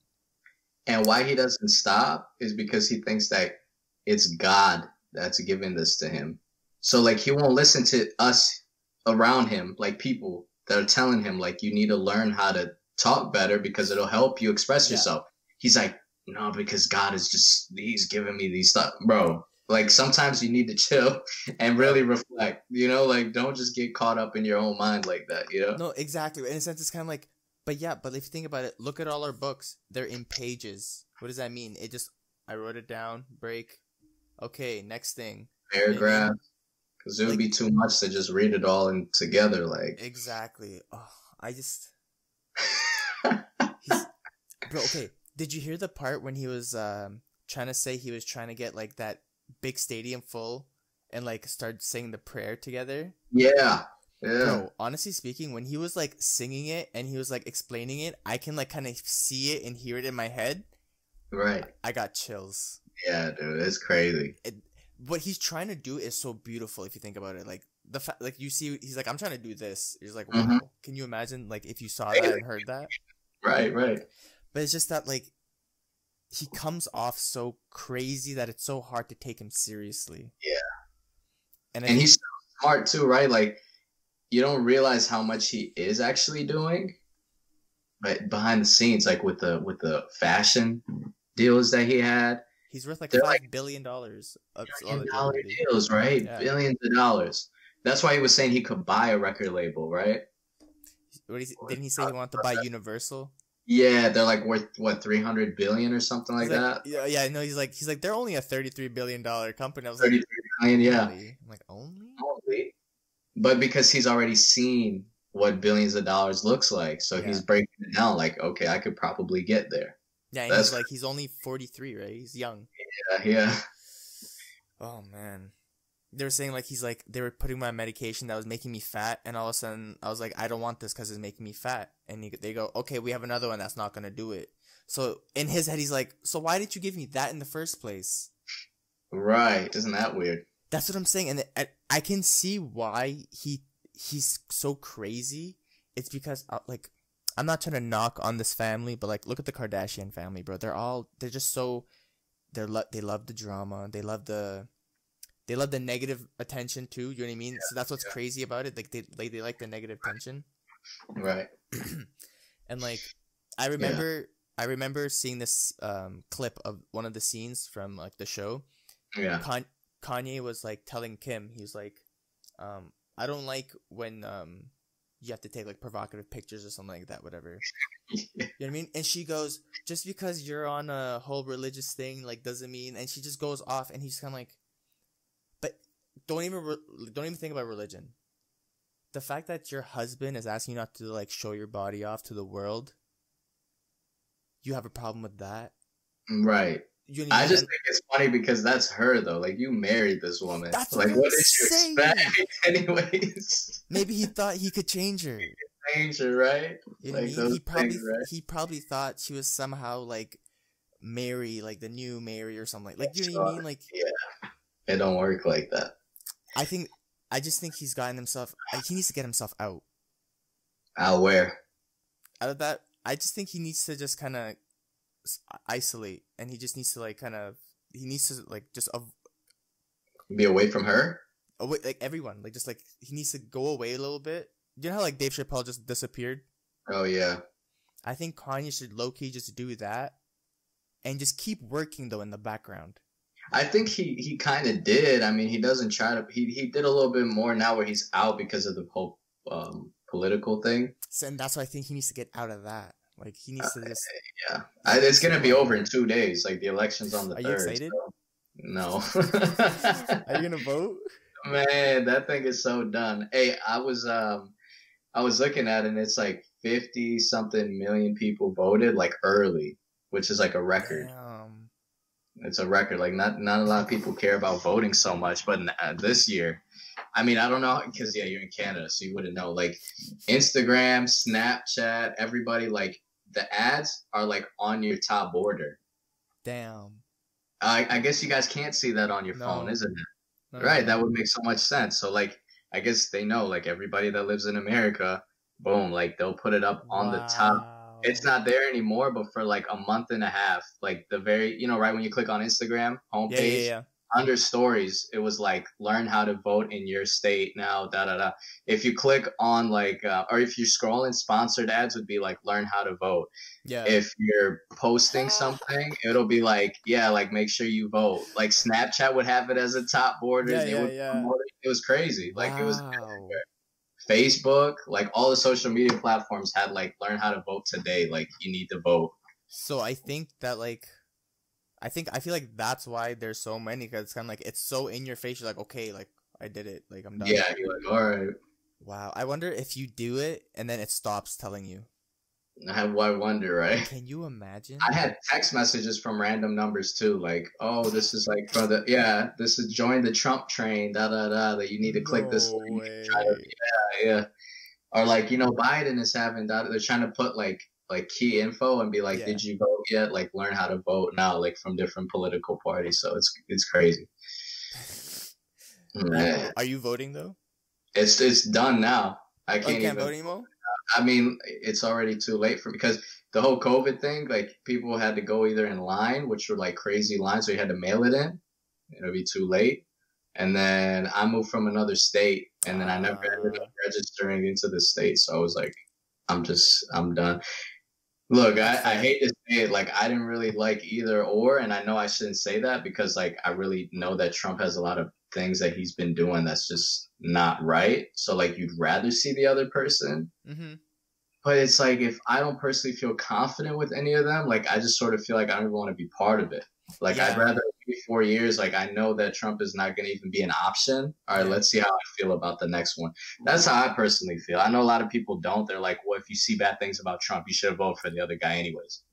And why he doesn't stop is because he thinks that it's God that's giving this to him. So like, he won't listen to us around him, like people that are telling him like, you need to learn how to talk better because it'll help you express yourself. He's like, no, because God he's giving me these stuff, bro. Like, sometimes you need to chill and really reflect, you know, like, don't just get caught up in your own mind like that, you know? No, exactly. In a sense, it's kind of like, but if you think about it, look at all our books. They're in pages. What does that mean? I wrote it down, break. Okay, next thing. Paragraph. Because it would be too much to just read it all in together, like. Exactly. Oh, bro, okay. Did you hear the part when he was trying to say he was trying to get like that big stadium full and like start saying the prayer together? Yeah. Bro, honestly speaking, when he was like singing it and he was like explaining it, I can like kind of see it and hear it in my head. Right. I got chills. Yeah, dude, it's crazy. What he's trying to do is so beautiful if you think about it. Like the fact, like you see, he's like, I'm trying to do this. He's like, wow. Can you imagine like if you saw that and heard that? Right. But it's just that like he comes off so crazy that it's so hard to take him seriously. Yeah. And he's so smart too, right? Like, you don't realize how much he is actually doing, but behind the scenes, like with the fashion deals that he had, he's worth like $5 billion. $billion deals, right? Yeah. Billions of dollars. That's why he was saying he could buy a record label, right? Didn't he say he wanted to buy Universal? Yeah, they're like worth what, 300 billion or something like that. Yeah, I know. He's like they're only a $33 billion company. I was 33 billion, yeah. I'm like, only. But because he's already seen what billions of dollars looks like, so he's breaking it down like, okay, I could probably get there. Yeah, and he's only 43, right? He's young. Yeah. Oh man. They were saying like they were putting my medication that was making me fat, and all of a sudden I was like, I don't want this because it's making me fat. And they go, okay, we have another one that's not gonna do it. So in his head, he's like, so why didn't you give me that in the first place? Right? Isn't that weird? That's what I'm saying, and I can see why he's so crazy. It's because like, I'm not trying to knock on this family, but like, look at the Kardashian family, bro. They're just so they love the drama. They love the negative attention too. You know what I mean? Yeah, so that's what's crazy about it. Like they like the negative attention. Right. And like I remember seeing this clip of one of the scenes from like the show. Yeah. Kanye was like telling Kim, he was like, I don't like when you have to take like provocative pictures or something like that, whatever. You know what I mean? And she goes, just because you're on a whole religious thing like doesn't mean, and she just goes off, and he's kind of like, but don't even think about religion. The fact that your husband is asking you not to like show your body off to the world, you have a problem with that? Right. You know what I I mean? just And think it's funny because that's her though. Like you married this woman. that's what Like I'm what did you saying. expect? Anyways, Maybe he thought he could change her. danger, right? You know what I Like mean? those things, right? He probably thought she was somehow like Mary, like the new Mary or something. Like you know what I So, mean? Like yeah, it don't work like that. I think I just think he's gotten himself. He needs to get himself Out where? out of that. I just think he needs to just kind of isolate, and he just needs to like kind of he needs to like just Be away from her? away like everyone like just like he needs to go away a little bit. You know how like Dave Chappelle just disappeared? Oh yeah. I think Kanye should low key just do that, and just keep working though in the background. I think he kind of did. I mean, he doesn't try to. He did a little bit more now where he's out because of the whole political thing. So, and that's why I think he needs to get out of that. Like he needs to just. Yeah, it's gonna be over in 2 days. Like the election's on the 3rd. Are you excited? So, no. Are you gonna vote? Man, that thing is so done. Hey, I was looking at it and it's like 50 something million people voted like early, which is like a record. Damn. It's a record. Like not a lot of people care about voting so much, but this year, I mean, I don't know because yeah, you're in Canada, so you wouldn't know. Like Instagram, Snapchat, everybody like the ads are like on your top border. Damn. I guess you guys can't see that on your phone, isn't it? Right, that would make so much sense. So like, I guess they know like everybody that lives in America, boom, like they'll put it up on the top. It's not there anymore, but for like a month and a half, like the very, right when you click on Instagram homepage, Yeah. under stories, it was like learn how to vote in your state now, da da da. If you click on like, or if you're scrolling, sponsored ads would be like learn how to vote. Yeah. If you're posting something, it'll be like, yeah, like make sure you vote. Like Snapchat would have it as a top border. Yeah. It was crazy. Like it was Wow. Facebook, like all the social media platforms had like learn how to vote today. Like you need to vote. So I think that like, I feel like that's why there's so many because it's kind of like it's so in your face. You're like, okay, like I did it, like I'm done. Yeah, you're like, all right. Wow. I wonder if you do it and then it stops telling you. I wonder, right? Can you imagine? I had text messages from random numbers too, like, oh, this is like this is join the Trump train, da da da. That you need to click this link. Yeah. Or like, Biden is having that. They're trying to put like key info and be like, did you vote yet? Like, learn how to vote now, like from different political parties. So it's crazy. Are you voting though? It's done now. I can't even vote anymore. I mean, it's already too late because the whole COVID thing, like people had to go either in line, which were like crazy lines, so you had to mail it in. It'll be too late. And then I moved from another state, and then I never ended up registering into the state. So I was like, I'm done. Look, I hate to say it, like I didn't really like either or, and I know I shouldn't say that because like I really know that Trump has a lot of things that he's been doing that's just not right. So like you'd rather see the other person. Mm-hmm. But it's like if I don't personally feel confident with any of them, like I just sort of feel like I don't even want to be part of it. Like I'd rather wait 4 years. Like I know that Trump is not going to even be an option. All right, let's see how I feel about the next one. That's how I personally feel. I know a lot of people don't. They're like, well, if you see bad things about Trump, you should vote for the other guy anyways.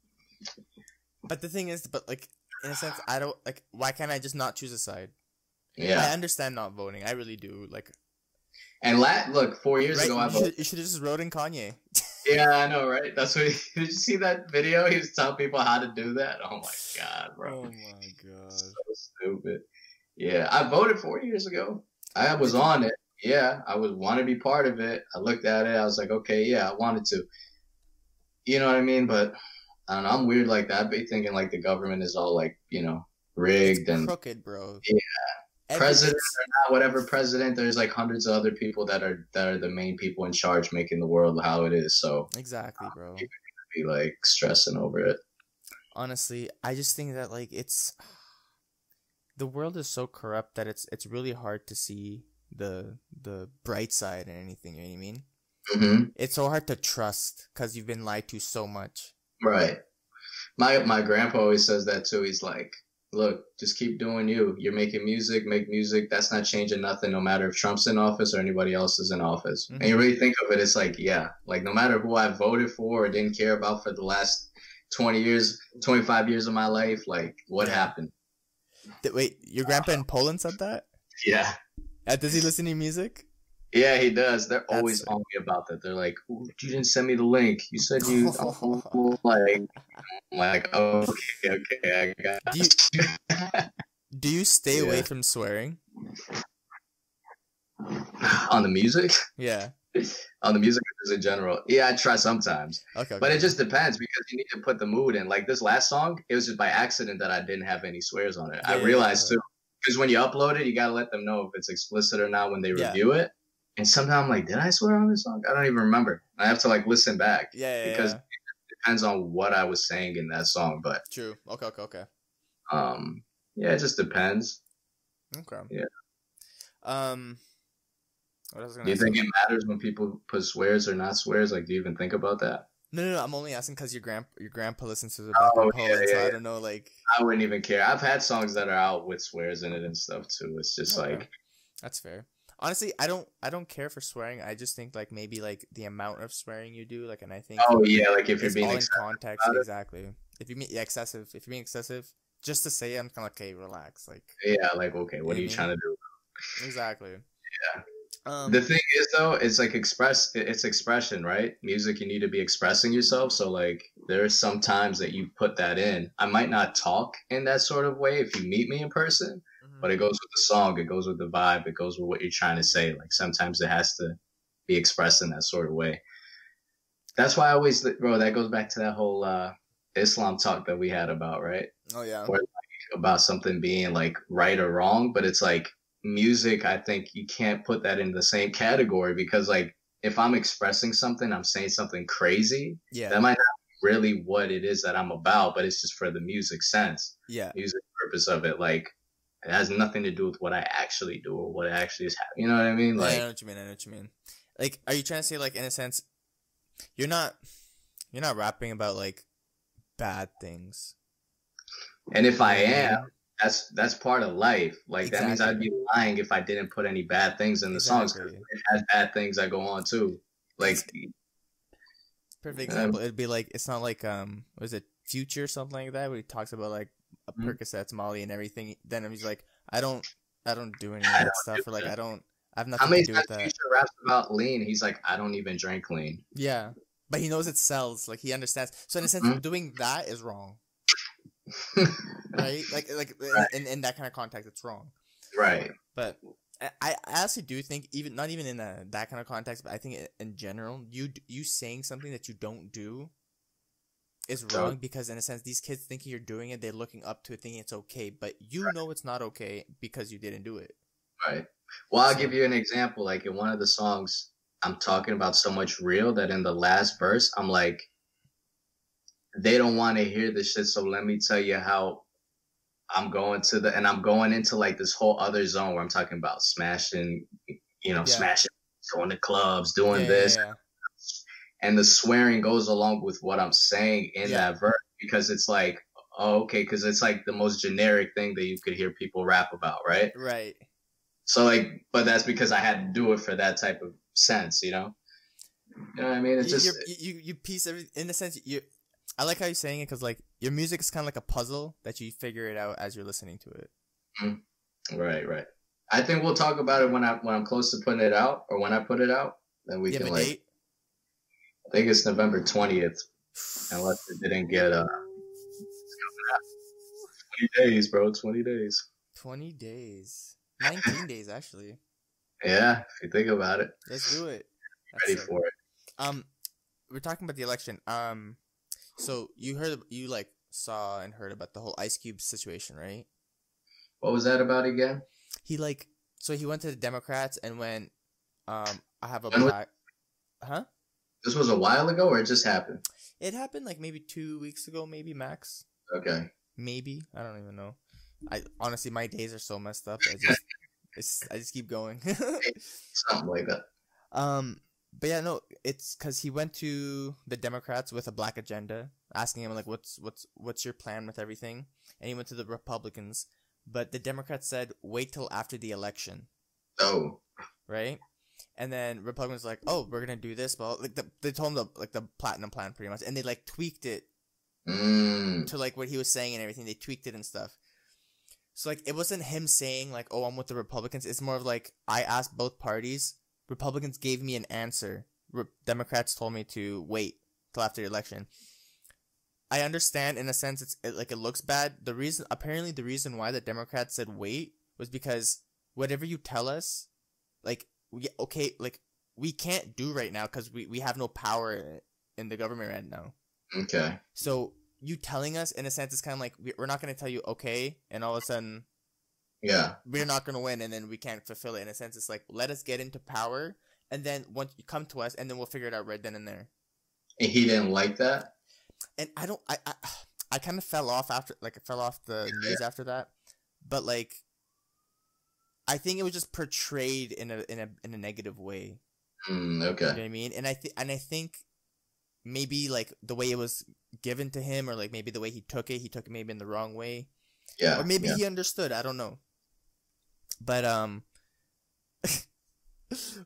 But the thing is, like in a sense, I don't like. Why can't I just not choose a side? Yeah, I understand not voting. I really do. Like, and look, 4 years ago, I voted. You should have just wrote in Kanye. Yeah, I know, right? That's what. Did you see that video? He was telling people how to do that. Oh my god, bro! Oh my god, so stupid. Yeah, I voted 4 years ago. I was on it. Yeah, I would want to be part of it. I looked at it. I was like, okay, yeah, I wanted to. You know what I mean? But I don't know. I'm weird like that. I'd be thinking like the government is all like, rigged and crooked, bro. Yeah. President or not, whatever president, there's like hundreds of other people that are the main people in charge making the world how it is. So exactly, bro. People be like stressing over it. Honestly, I just think that like the world is so corrupt that it's really hard to see the bright side in anything. You know what I mean? Mm-hmm. It's so hard to trust because you've been lied to so much. Right. My grandpa always says that too. He's like, look, just keep doing you. You're making music, make music. That's not changing nothing, no matter if Trump's in office or anybody else is in office. Mm-hmm. And you really think of it, it's like, yeah, like no matter who I voted for or didn't care about for the last 20 years, 25 years of my life. Like, what happened? Wait, your grandpa in Poland said that? Yeah. Does he listen to your music? Yeah, he does. They're always That's on me about that. They're like, "Ooh, you didn't send me the link. You said you like, okay, I got Do you it." do you stay away Yeah. from swearing? On the music? Yeah. On the music or just in general? Yeah, I try sometimes. Okay. But it just depends because you need to put the mood in. Like this last song, it was just by accident that I didn't have any swears on it. I realized too, because when you upload it, you gotta let them know if it's explicit or not when they review it. And sometimes I'm like, did I swear on this song? I don't even remember. I have to like listen back. Because it depends on what I was saying in that song. But true. Okay. Yeah, it just depends. Okay. Yeah. What else was I gonna Do you say? think it matters when people put swears or not swears? Like, do you even think about that? No. I'm only asking because your grandpa listens to the back in Poland, so I don't know. Like, I wouldn't even care. I've had songs that are out with swears in it and stuff too. It's just like that's fair. Honestly, I don't care for swearing. I just think like maybe like the amount of swearing you do, like, and I think like if you're it's being all in excessive context, about it. exactly. If you mean excessive, if you're being excessive, just to say it, I'm kind of like, okay, relax, like. Yeah, like okay, what are you trying to do? Exactly. Yeah. The thing is though, it's like it's expression, right? Music, you need to be expressing yourself. So like there are some times that you put that in. I might not talk in that sort of way if you meet me in person, but it goes with the song, it goes with the vibe, it goes with what you're trying to say. Like sometimes it has to be expressed in that sort of way. That's why I always, bro, that goes back to that whole Islam talk that we had about, right? Oh yeah. Where, like, about something being like right or wrong, but it's like music, I think you can't put that in the same category because like if I'm expressing something, I'm saying something crazy. Yeah. That might not be really what it is that I'm about, but it's just for the music sense. Yeah. Music purpose of it. Like it has nothing to do with what I actually do or what actually is happening. You know what I mean? Like I know what you mean. Like, are you trying to say like in a sense, you're not rapping about like bad things? And if I am, that's part of life. Like that means I'd Exactly. be lying if I didn't put any bad things in the songs. 'Cause it has bad things that go on too. Like perfect example. It'd be like it's not like was it Future or something like that where he talks about like a Percocets, Molly, and everything. Then he's like, I don't do any of that stuff, or like I have nothing to do with that. Future raps about lean? He's like, I don't even drink lean. Yeah, but he knows it sells. Like he understands. So in a sense, doing that is wrong. Right? Like right. In that kind of context, it's wrong. Right. But I actually do think not even in that kind of context, but I think in general, you saying something that you don't do is wrong because in a sense, these kids thinking you're doing it, they're looking up to it thinking it's okay, but you know it's not okay because you didn't do it. Right. Well, I'll give you an example. Like in one of the songs, I'm talking about so much real that in the last verse, I'm like, they don't want to hear this shit, so let me tell you how I'm going into like this whole other zone where I'm talking about smashing, smashing, going to clubs, doing this. Yeah. And the swearing goes along with what I'm saying in that verse because it's like, oh, okay, because it's like the most generic thing that you could hear people rap about, right? Right. So like, but that's because I had to do it for that type of sense, you know? You know what I mean? It's just you piece every in a sense I like how you're saying it because like your music is kind of like a puzzle that you figure it out as you're listening to it. Right. I think we'll talk about it when I'm close to putting it out or when I put it out. Then we can like. Date? I think it's November 20th, unless it didn't get 20 days, bro. 20 days. 20 days. 19 days actually. Yeah, if you think about it. Let's do it. Ready for it. We're talking about the election. So you saw and heard about the whole Ice Cube situation, right? What was that about again? He went to the Democrats and went, I have a black, huh? This was a while ago, or it just happened? It happened like maybe 2 weeks ago, maybe max. Okay. Maybe, I don't even know. I honestly, my days are so messed up. I just keep going. Something like that. But yeah, no, it's because he went to the Democrats with a black agenda, asking him like, what's your plan with everything? And he went to the Republicans, but the Democrats said, wait till after the election. Oh. Right? And then Republicans were like, oh, we're gonna do this, but like they told him the platinum plan pretty much, and they like tweaked it to like what he was saying and everything. They tweaked it and stuff. So like it wasn't him saying like, "Oh, I'm with the Republicans." It's more of like I asked both parties. Republicans gave me an answer. Democrats told me to wait till after the election. I understand in a sense it looks bad. The reason why the Democrats said wait was because whatever you tell us, like we can't do right now because we have no power in the government right now. Okay. So you telling us in a sense it's kind of like we're not going to tell you okay, and all of a sudden we're not going to win, and then we can't fulfill it. In a sense, it's like let us get into power, and then once you come to us, and then we'll figure it out right then and there. And he didn't like that. And I kind of fell off the news after that, but like I think it was just portrayed in a negative way. Okay. You know what I mean? And I think maybe like the way it was given to him, or like maybe the way he took it maybe in the wrong way. Yeah. Or maybe he understood. I don't know. But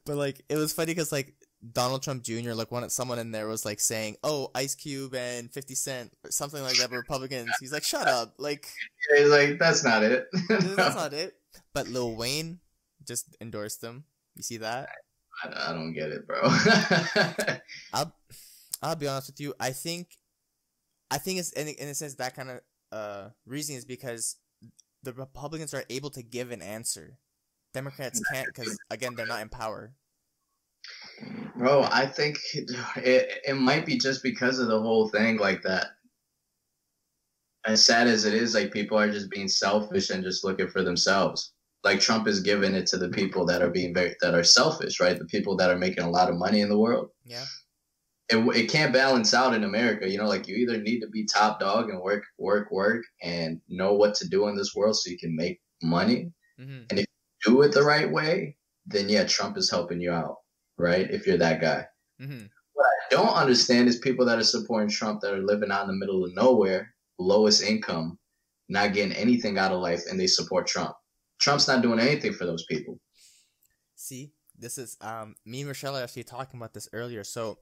but like it was funny because like Donald Trump Jr. like someone in there was like saying, "Oh, Ice Cube and 50 Cent," or something like that, Republicans. He's like, "Shut up!" Like, yeah, he's like, "That's not it." That's not it. But Lil Wayne just endorsed him. You see that? I don't get it, bro. I'll be honest with you. I think it's in a sense that kind of reasoning is because the Republicans are able to give an answer. Democrats can't because again they're not in power. Bro, I think it might be just because of the whole thing like that. As sad as it is, like people are just being selfish and just looking for themselves. Like Trump is giving it to the people that are that are selfish, right? The people that are making a lot of money in the world. Yeah. It can't balance out in America, you know. Like you either need to be top dog and work, and know what to do in this world so you can make money. Mm-hmm. And if you do it the right way, then yeah, Trump is helping you out. Right? If you're that guy. Mm-hmm. What I don't understand is people that are supporting Trump that are living out in the middle of nowhere, lowest income, not getting anything out of life, and they support Trump. Trump's not doing anything for those people. See, this is me and Rochelle are actually talking about this earlier. So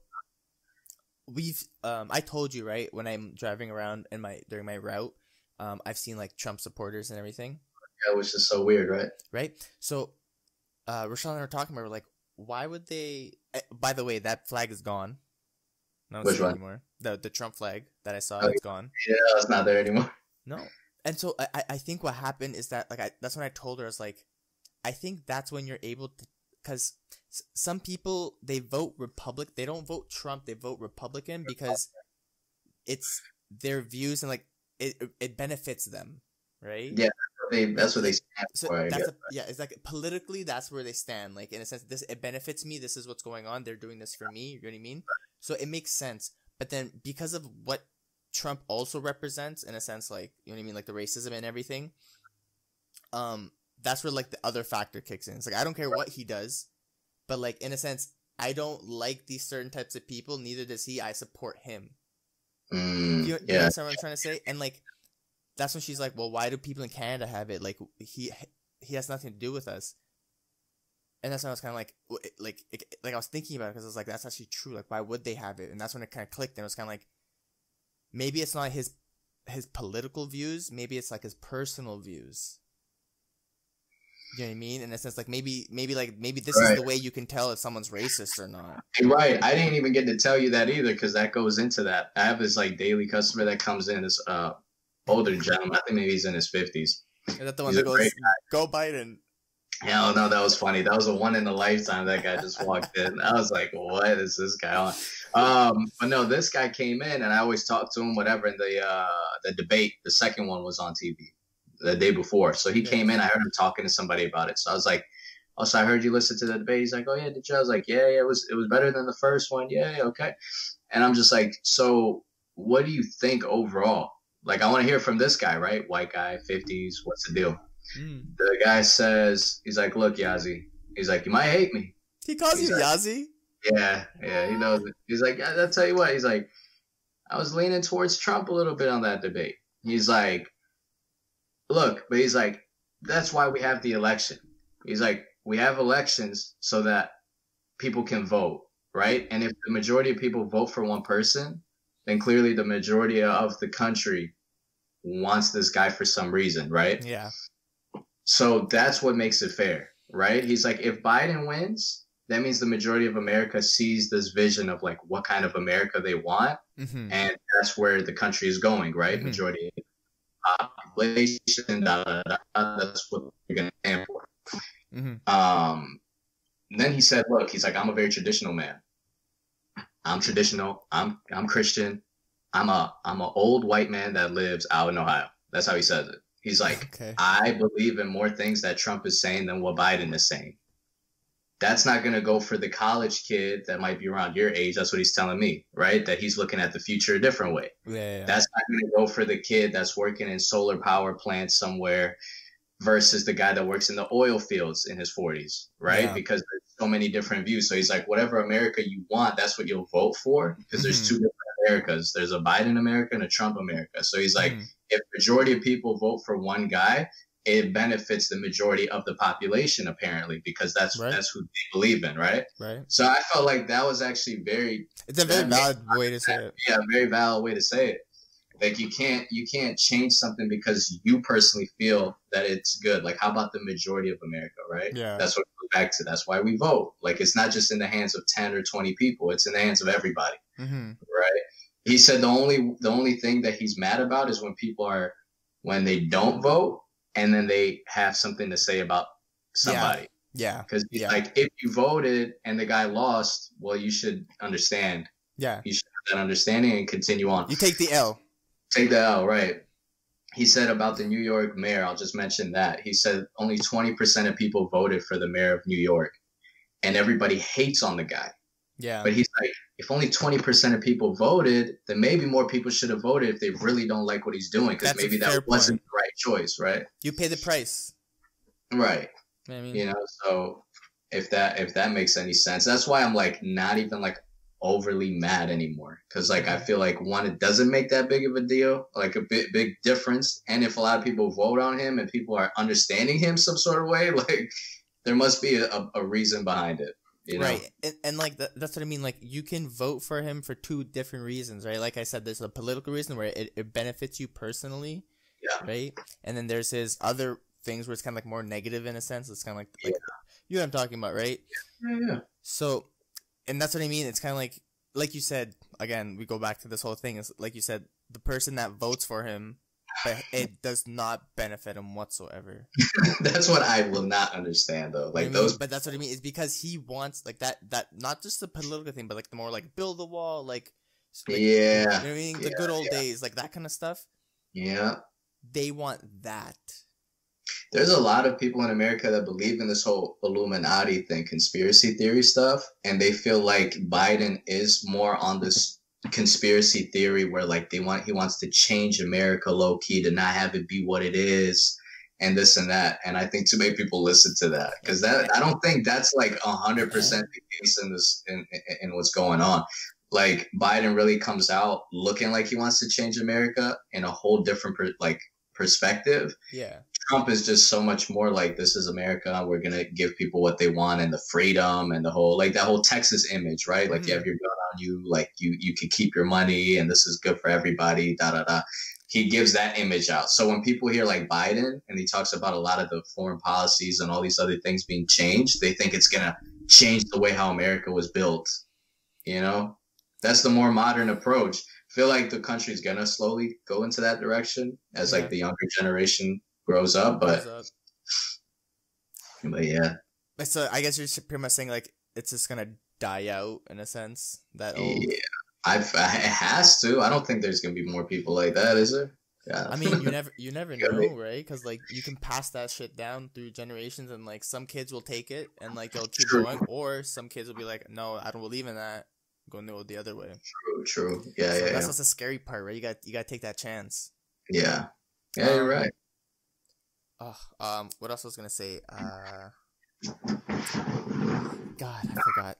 I told you, right, when I'm driving around during my route, I've seen like Trump supporters and everything. Yeah, which is so weird, right? Right. So Rochelle and I were talking about, we're like, why would they? By the way, that flag is gone. No, it's not anymore. The Trump flag that I saw, it's gone. Yeah, it's not there anymore. No, and so I think what happened is that that's when I told her, I was like, I think that's when you're able to, because some people they vote Republican, they don't vote Trump, they vote Republican because it's their views and like it benefits them, right? Yeah. That's what they stand for. It's like politically that's where they stand. Like in a sense, it benefits me. This is what's going on. They're doing this for me. You know what I mean? So it makes sense. But then because of what Trump also represents, in a sense, like you know what I mean, like the racism and everything, that's where like the other factor kicks in. It's like I don't care what he does, but like in a sense, I don't like these certain types of people. Neither does he. I support him. You understand what I'm trying to say? And like. That's when she's like, well, why do people in Canada have it? Like, he has nothing to do with us. And that's when I was kind of like I was thinking about it because I was like, that's actually true. Like, why would they have it? And that's when it kind of clicked. And it was kind of like, maybe it's not his political views. Maybe it's like his personal views. You know what I mean? In a sense, like maybe this is the way you can tell if someone's racist or not. Right. I didn't even get to tell you that either because that goes into that. I have this like daily customer that comes in. This older gentleman. I think maybe he's in his 50s. Is that the one that goes, "Go Biden"? Hell no, that was funny. That was a one in a lifetime. That guy just walked in. I was like, what is this guy on? But no, this guy came in, and I always talk to him, whatever. And the debate, the second one was on TV the day before. So he came in. I heard him talking to somebody about it. So I was like, "Also, I heard you listen to the debate." He's like, "Oh yeah, did you?" I was like, "Yeah, it was better than the first one. Yeah, okay." And I'm just like, so what do you think overall? Like, I want to hear from this guy, right? White guy, 50s. What's the deal? The guy says, he's like, "Look, Yazzie." He's like, "You might hate me." He calls you Yazzie? Yeah, he knows it. He's like, "I'll tell you what." He's like, "I was leaning towards Trump a little bit on that debate." He's like, "Look," but he's like, "That's why we have the election." He's like, "We have elections so that people can vote, right? And if the majority of people vote for one person, then clearly the majority of the country wants this guy for some reason, right? Yeah. So that's what makes it fair, right? He's like, if Biden wins, that means the majority of America sees this vision of like what kind of America they want, Mm-hmm. and that's where the country is going, right? Mm-hmm. Majority population, that's what they're gonna stand for. Mm-hmm. And then he said, look, he's like, I'm a very traditional man. I'm traditional. I'm Christian. I'm a old white man that lives out in Ohio. That's how he says it. He's like, Okay. I believe in more things that Trump is saying than what Biden is saying. That's not going to go for the college kid that might be around your age. That's what he's telling me, right? That he's looking at the future a different way. Yeah. That's not going to go for the kid that's working in solar power plants somewhere versus the guy that works in the oil fields in his 40s, right? Yeah. Because there's so many different views. So he's like, whatever America you want, that's what you'll vote for, because there's two different Americas. There's a Biden America and a Trump America. So he's like, if majority of people vote for one guy, it benefits the majority of the population, apparently, because that's who they believe in, right? Right. So I felt like that was actually it's a very valid way to say it. Yeah, very valid way to say it. Like you can't change something because you personally feel that it's good. Like how about the majority of America, right? Yeah. That's what we go back to. That's why we vote. Like it's not just in the hands of 10 or 20 people. It's in the hands of everybody. Mm-hmm. Right? He said the only thing that he's mad about is when they don't vote and then they have something to say about somebody. Yeah. Because like if you voted and the guy lost, well, you should understand. Yeah. You should have that understanding and continue on. You take the L. Take the L, right. He said about the New York mayor, I'll just mention that. He said only 20% of people voted for the mayor of New York, and everybody hates on the guy. Yeah. But he's like, if only 20% of people voted, then maybe more people should have voted if they really don't like what he's doing, because maybe that wasn't the right choice, right? You pay the price. Right. I mean, you know, so if that makes any sense, that's why I'm like not even like overly mad anymore, because like I feel like one, it doesn't make that big of a deal, like a big difference, and if a lot of people vote on him and people are understanding him some sort of way, like there must be a reason behind it, you know? Right. And like that's what I mean, like you can vote for him for two different reasons, right? Like I said, there's a political reason where it benefits you personally, right? And then there's his other things where it's kind of like more negative in a sense. It's kind of like you know what I'm talking about, right? Yeah. So, and that's what I mean. It's kind of like you said, again, we go back to this whole thing. Is like you said, the person that votes for him, but it does not benefit him whatsoever. That's what I will not understand, though. Like those, but that's what I mean. Is because he wants like that not just the political thing, but like the more like build a wall, like you know what I mean, the good old days, like that kind of stuff. Yeah, they want that. There's a lot of people in America that believe in this whole Illuminati thing, conspiracy theory stuff, and they feel like Biden is more on this conspiracy theory where like he wants to change America low key to not have it be what it is and this and that. And I think too many people listen to that, because that I don't think that's like 100% the case in this in what's going on. Like Biden really comes out looking like he wants to change America in a whole different perspective. Yeah. Trump is just so much more like, this is America. We're going to give people what they want, and the freedom and the whole, like that whole Texas image, right? Like you have your gun on you, like you can keep your money and this is good for everybody, da, da, da. He gives that image out. So when people hear like Biden and he talks about a lot of the foreign policies and all these other things being changed, they think it's going to change the way how America was built. You know, that's the more modern approach. I feel like the country's going to slowly go into that direction as like the younger generation grows up, but yeah. So I guess you're pretty much saying like it's just gonna die out in a sense. That old. Yeah, it has to. I don't think there's gonna be more people like that, is there? Yeah. I mean, you never know, right? Because like you can pass that shit down through generations, and like some kids will take it and like they'll keep going, or some kids will be like, no, I don't believe in that. Go the other way. True. Yeah, so that's what's the scary part, right? You got to take that chance. Yeah. Yeah, you're right. What else I was gonna say? God, I forgot.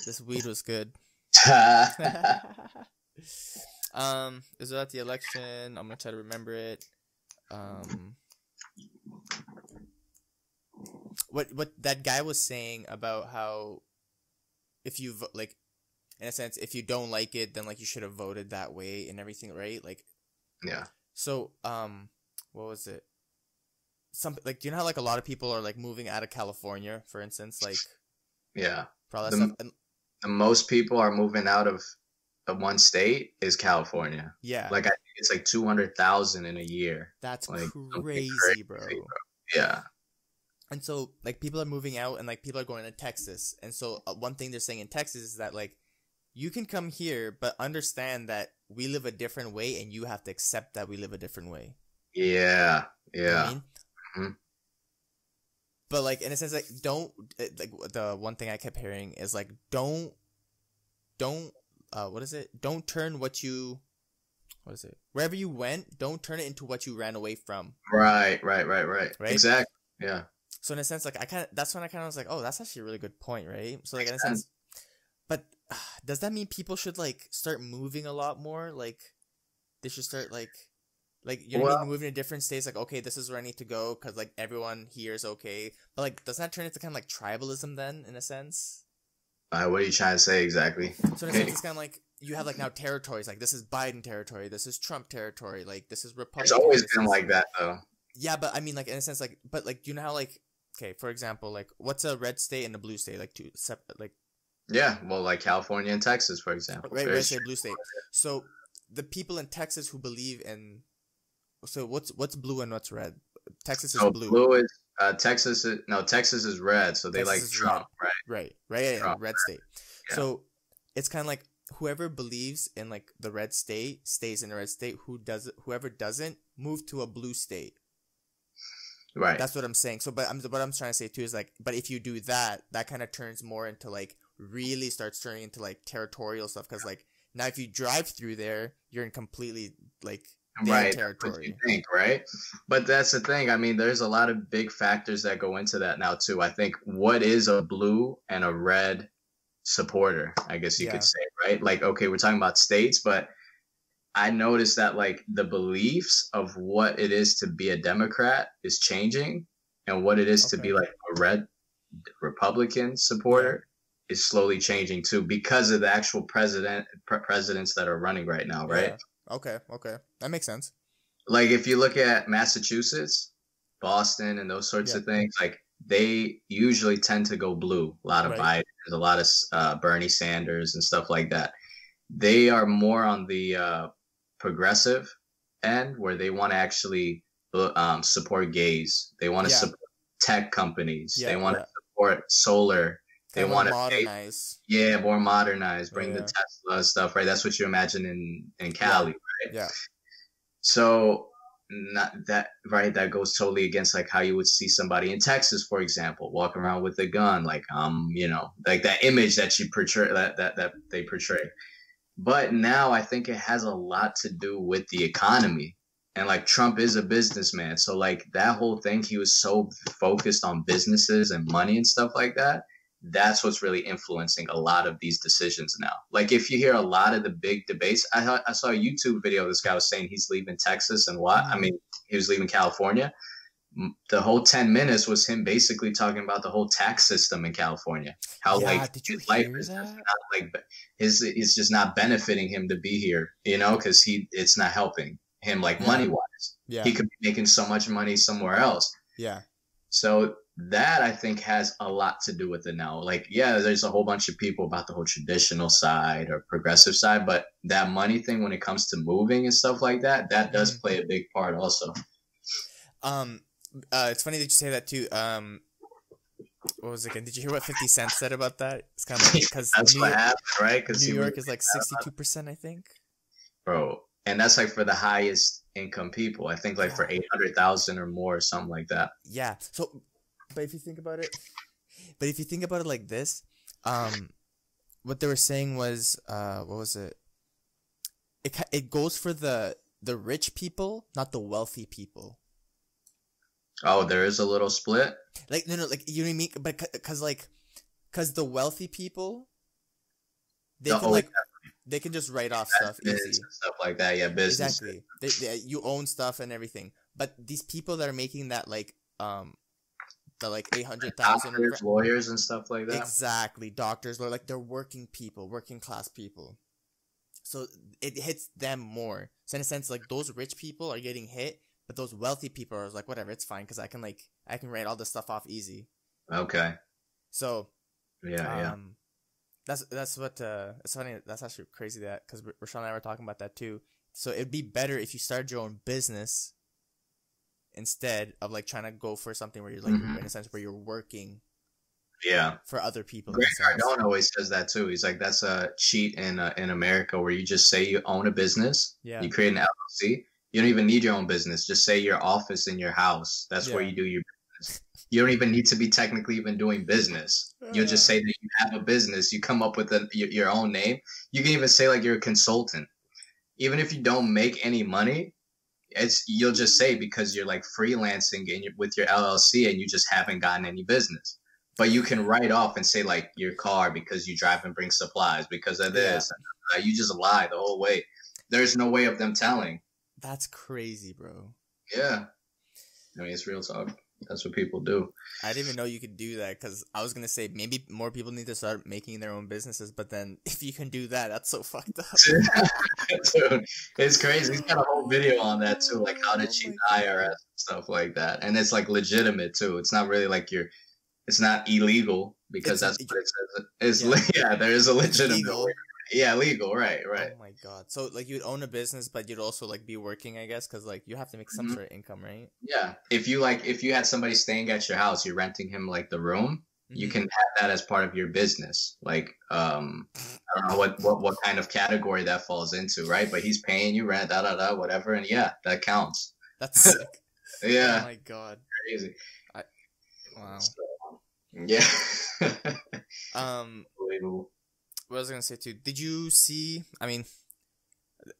This weed was good. Is it at the election? I'm gonna try to remember it. What that guy was saying about how if you like in a sense, if you don't like it, then like you should have voted that way and everything, right? Like, Yeah. so what was it? Some like, do you know how like a lot of people are like moving out of California, for instance, like Yeah. for all that The, stuff, and the most people are moving out of one state is California. yeah, Like I think it's like 200,000 in a year. that's Like something crazy, bro. bro. Yeah. And so like people are moving out, and like people are going to Texas, and so one thing they're saying in Texas is that like you can come here, but understand that we live a different way, and you have to accept that we live a different way. Yeah. You know what I Yeah. mean? Mhm. But like in a sense, like don't like the one thing I kept hearing is like don't what is it? Don't turn what is it? Wherever you went, don't turn it into what you ran away from. Right. Right? Exactly. Yeah. So in a sense, like that's when I kind of was like, oh, that's actually a really good point, right? So like in a sense, but does that mean people should like start moving a lot more? Like they should start like you know what I mean, moving to different states. Like, okay, this is where I need to go because like everyone here is okay. But like, doesn't that turn into kind of like tribalism then, in a sense? What are you trying to say exactly? So in a sense, it's kind of like you have like now territories. Like this is Biden territory. This is Trump territory. Like this is Republican. It's always been like that though. Yeah, but I mean, like in a sense, like, but like, do you know how like, okay, for example, like, what's a red state and a blue state? Like two separate, like. Yeah, well, like California and Texas, for example. Right, red state, blue state. So the people in Texas who believe in, so what's blue and what's red? Texas is blue. Blue is Texas is red, so they Texas like Trump, red. Right, yeah, Trump, red state. Yeah. So it's kind of like whoever believes in like the red state stays in the red state. Whoever doesn't move to a blue state. Right. That's what I'm saying. So, but what I'm trying to say too is like, but if you do that, that kind of turns more into like really starts turning into like territorial stuff. Because like now, if you drive through there, you're in completely like their territory. That's what you think, right? But that's the thing. I mean, there's a lot of big factors that go into that now too. I think what is a blue and a red supporter? I guess you could say, right? Like, okay, we're talking about states, but I noticed that like the beliefs of what it is to be a Democrat is changing, and what it is to be like a red Republican supporter is slowly changing too because of the actual presidents that are running right now, right? Yeah. Okay, that makes sense. Like if you look at Massachusetts, Boston, and those sorts of things, like they usually tend to go blue. A lot of Biden, there's a lot of Bernie Sanders and stuff like that. They are more on the progressive end where they want to actually support gays. They want to support tech companies. They want to support solar. They want to modernize. More modernized. Bring the Tesla stuff, right? That's what you imagine in Cali, right? Yeah. So not that right. That goes totally against like how you would see somebody in Texas, for example, walking around with a gun, like like that image that you portray that they portray. But now I think it has a lot to do with the economy. And like Trump is a businessman. So like that whole thing, he was so focused on businesses and money and stuff like that. That's what's really influencing a lot of these decisions now. Like if you hear a lot of the big debates, I saw a YouTube video. This guy was saying he's leaving Texas and he was leaving California. The whole 10 minutes was him basically talking about the whole tax system in California. How like did you his life hear is that? just not like it's just not benefiting him to be here, because it's not helping him like money wise. Yeah. He could be making so much money somewhere else. Yeah. So that I think has a lot to do with it now. Like, there's a whole bunch of people about the whole traditional side or progressive side, but that money thing when it comes to moving and stuff like that, that does play a big part also. It's funny that you say that too. What was it again? Did you hear what 50 Cent said about that? It's kind of like because what happened, right? Because New York is like 62%, I think. Bro, and that's like for the highest income people. I think like for 800,000 or more, or something like that. Yeah. So, but if you think about it like this, what they were saying was, what was it? It goes for the rich people, not the wealthy people. Oh, there is a little split? Like, no, like, you know what I mean? But, because the wealthy people, they can just write off stuff easy. And stuff like that, business. Exactly. You own stuff and everything. But these people that are making that, like the like 800,000 doctors, lawyers, and stuff like that. Exactly, doctors, or like they're working people, working class people. So it hits them more. So in a sense, like those rich people are getting hit, but those wealthy people are like, whatever, it's fine because I can write all this stuff off easy. Okay. So yeah. That's what it's funny. That's actually crazy that because Rashawn and I were talking about that too. So it'd be better if you started your own business instead of like trying to go for something where you're like in a sense where you're working. Yeah. For other people. Grant Cardone always says that too. He's like, that's a cheat in America where you just say you own a business. Yeah. You create an LLC. You don't even need your own business. Just say your office in your house. That's where you do your business. You don't even need to be technically even doing business. You'll just say that you have a business. You come up with your own name. You can even say like you're a consultant. Even if you don't make any money, you'll just say because you're like freelancing and with your LLC and you just haven't gotten any business. But you can write off and say like your car because you drive and bring supplies because of this. Yeah. You just lie the whole way. There's no way of them telling. That's crazy, bro. Yeah. I mean, it's real talk. That's what people do. I didn't even know you could do that because I was going to say maybe more people need to start making their own businesses. But then if you can do that, that's so fucked up. Dude, it's crazy. He's got a whole video on that too, like how to cheat the IRS and stuff like that. And it's like legitimate too. It's not really like it's not illegal because that's what it says. There is a legitimate way. Yeah, legal, right. Oh my god. So like you'd own a business, but you'd also like be working, I guess, because like you have to make some sort of income, right? Yeah. If you had somebody staying at your house, you're renting him like the room, you can have that as part of your business. Like I don't know what kind of category that falls into, right? But he's paying you rent, whatever, and yeah, that counts. That's sick. Yeah. Oh my god. Crazy. Wow. So, yeah. Unbelievable. What was I gonna say too? Did you see? I mean,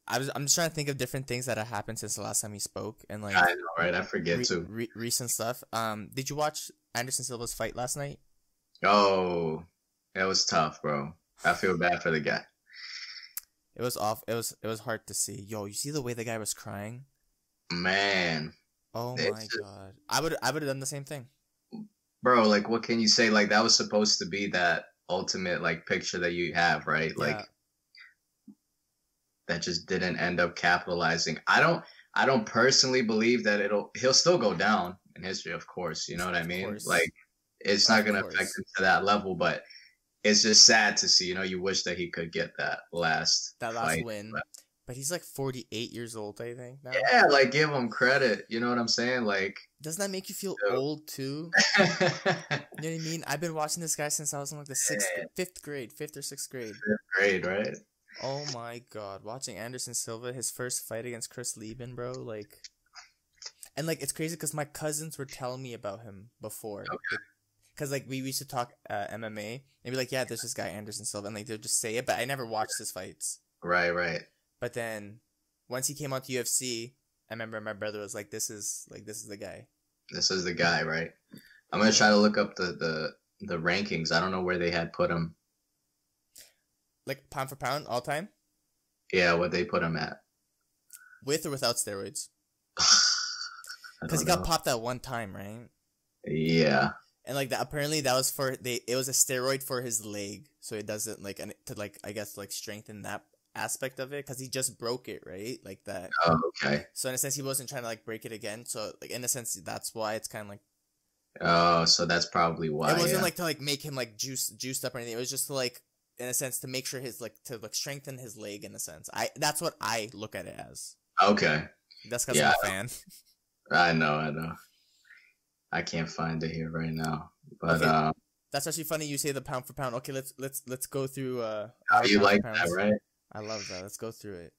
I'm just trying to think of different things that have happened since the last time we spoke, and like I know, right? I forget too. Recent stuff. Did you watch Anderson Silva's fight last night? Oh, it was tough, bro. I feel bad for the guy. It was off. It was hard to see. Yo, you see the way the guy was crying? Man. Oh my god. I would have done the same thing. Bro, like what can you say? Like that was supposed to be that ultimate like picture that you have, right? Yeah. Like that just didn't end up capitalizing. I don't personally believe that he'll still go down in history, of course. You know what I mean? Like it's not gonna affect him to that level, but it's just sad to see. You know, you wish that he could get that last fight, win. But he's like 48 years old, I think. Now. Yeah, like give him credit. You know what I'm saying? Like, doesn't that make you feel old too? You know what I mean? I've been watching this guy since I was in like the fifth or sixth grade. Fifth grade, right? Oh my god, watching Anderson Silva, his first fight against Chris Lieben, bro, like, and like it's crazy because my cousins were telling me about him before. Okay. Because like we used to talk MMA and be like, yeah, there's this guy Anderson Silva, and like they'll just say it, but I never watched his fights. Right. But then, once he came out to UFC, I remember my brother was like, "This is the guy." This is the guy, right? I'm gonna try to look up the rankings. I don't know where they had put him. Like pound for pound, all time. Yeah, what they put him at. With or without steroids? Because he got popped that one time, right? Yeah. And like that, apparently that was it was a steroid for his leg, so it doesn't like to like I guess like strengthen that aspect of it because he just broke it, right? Like that. Oh, okay. So in a sense, he wasn't trying to like break it again. So like in a sense, that's why it's kind of like. Oh, so that's probably why. It wasn't like to like make him like juiced up or anything. It was just to like in a sense to make sure his like to like strengthen his leg in a sense. That's what I look at it as. Okay. That's because I'm a fan. I know. I can't find it here right now, but okay. That's actually funny. You say the pound for pound. Okay, let's go through. You like that, right? I love that. Let's go through it.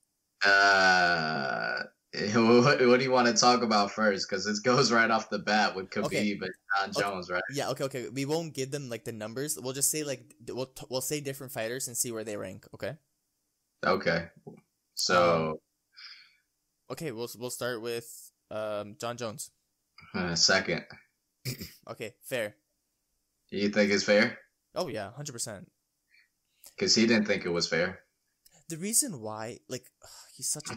What do you want to talk about first? Because it goes right off the bat with Khabib and John Jones, right? Yeah. Okay. We won't give them like the numbers. We'll just say like we'll say different fighters and see where they rank. Okay. Okay. So. Okay. We'll start with John Jones. Second. Okay. Fair. You think it's fair? Oh yeah, 100%. Because he didn't think it was fair. The reason why, like, he's such a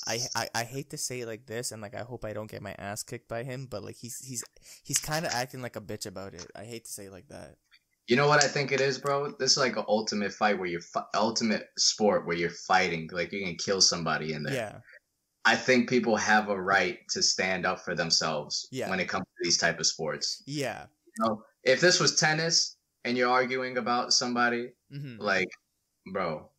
I hate to say it like this, and like I hope I don't get my ass kicked by him, but like he's kind of acting like a bitch about it. I hate to say it like that. You know what I think it is, bro? This is like an ultimate fight where ultimate sport where you're fighting, like you can kill somebody in there. Yeah. I think people have a right to stand up for themselves Yeah. when it comes to these type of sports. Yeah. You know, if this was tennis and you're arguing about somebody, like, bro,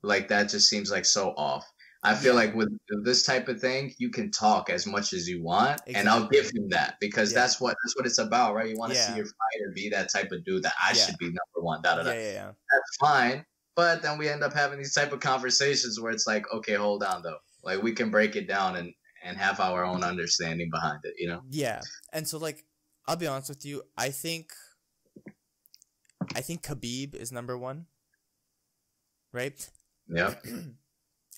like that just seems like so off. I feel like with this type of thing, you can talk as much as you want, and I'll give him that because that's what it's about, right? You want to see your fighter be that type of dude that I should be number one. Da, da, da. Yeah. That's fine, but then we end up having these type of conversations where it's like, okay, hold on though, like we can break it down and have our own understanding behind it, you know? Yeah, and so like I'll be honest with you, I think Khabib is number one, right? Yeah.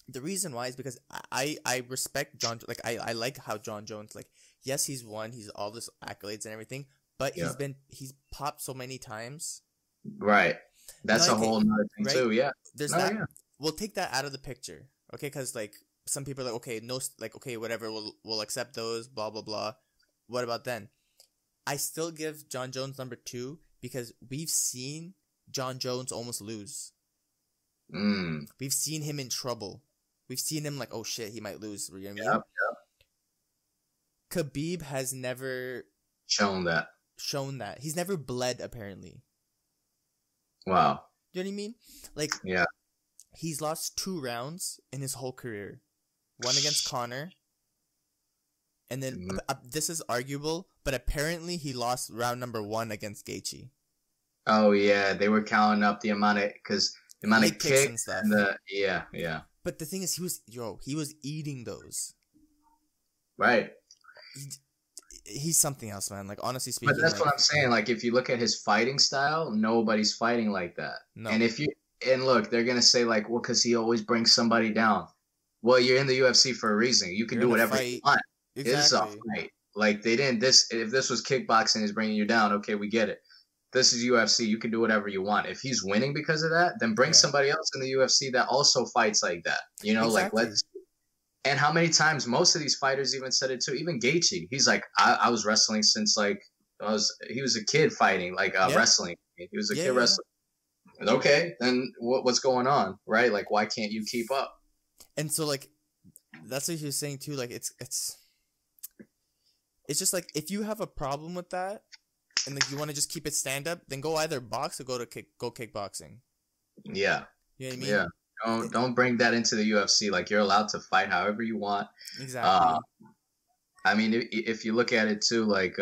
The reason why is because I respect John. Like I like how John Jones, like, yes, he's won, he's all this accolades and everything, but he's popped so many times. Right. That's a whole nother thing too. Yeah. There's that. Yeah. We'll take that out of the picture, okay? Because like some people are like, okay, no, like, okay, whatever, we'll accept those, blah blah blah. What about then? I still give John Jones number 2 because we've seen John Jones almost lose. We've seen him in trouble. We've seen him like, oh shit, he might lose. You know what I mean? Khabib has never shown that. He's never bled, apparently. Wow. You know what I mean? Like, he's lost 2 rounds in his whole career. One against Conor. And then, this is arguable, but apparently he lost round number 1 against Gaethje. Oh, yeah. They were counting up the amount of kicks and stuff. Yeah. But the thing is, he was eating those. Right. He's something else, man. Like, honestly speaking. But that's what I'm saying. Like, if you look at his fighting style, nobody's fighting like that. No. And look, they're gonna say like, well, because he always brings somebody down. Well, you're in the UFC for a reason. You can do whatever you want. Exactly. It's a fight. Like they didn't. If this was kickboxing, is bringing you down. Okay, we get it. This is UFC. You can do whatever you want. If he's winning because of that, then bring somebody else in the UFC that also fights like that. You know, like let's. And how many times most of these fighters even said it too. Even Gaethje, he's like, I was wrestling since like he was a kid fighting like wrestling. He was a kid wrestling. Okay, then what's going on, right? Like, why can't you keep up? And so like, that's what he was saying too. Like, it's just like if you have a problem with that. And like you want to just keep it stand up, then go either box or go kickboxing. Yeah, you know what I mean. Yeah, don't bring that into the UFC. Like you're allowed to fight however you want. Exactly. I mean, if you look at it too, like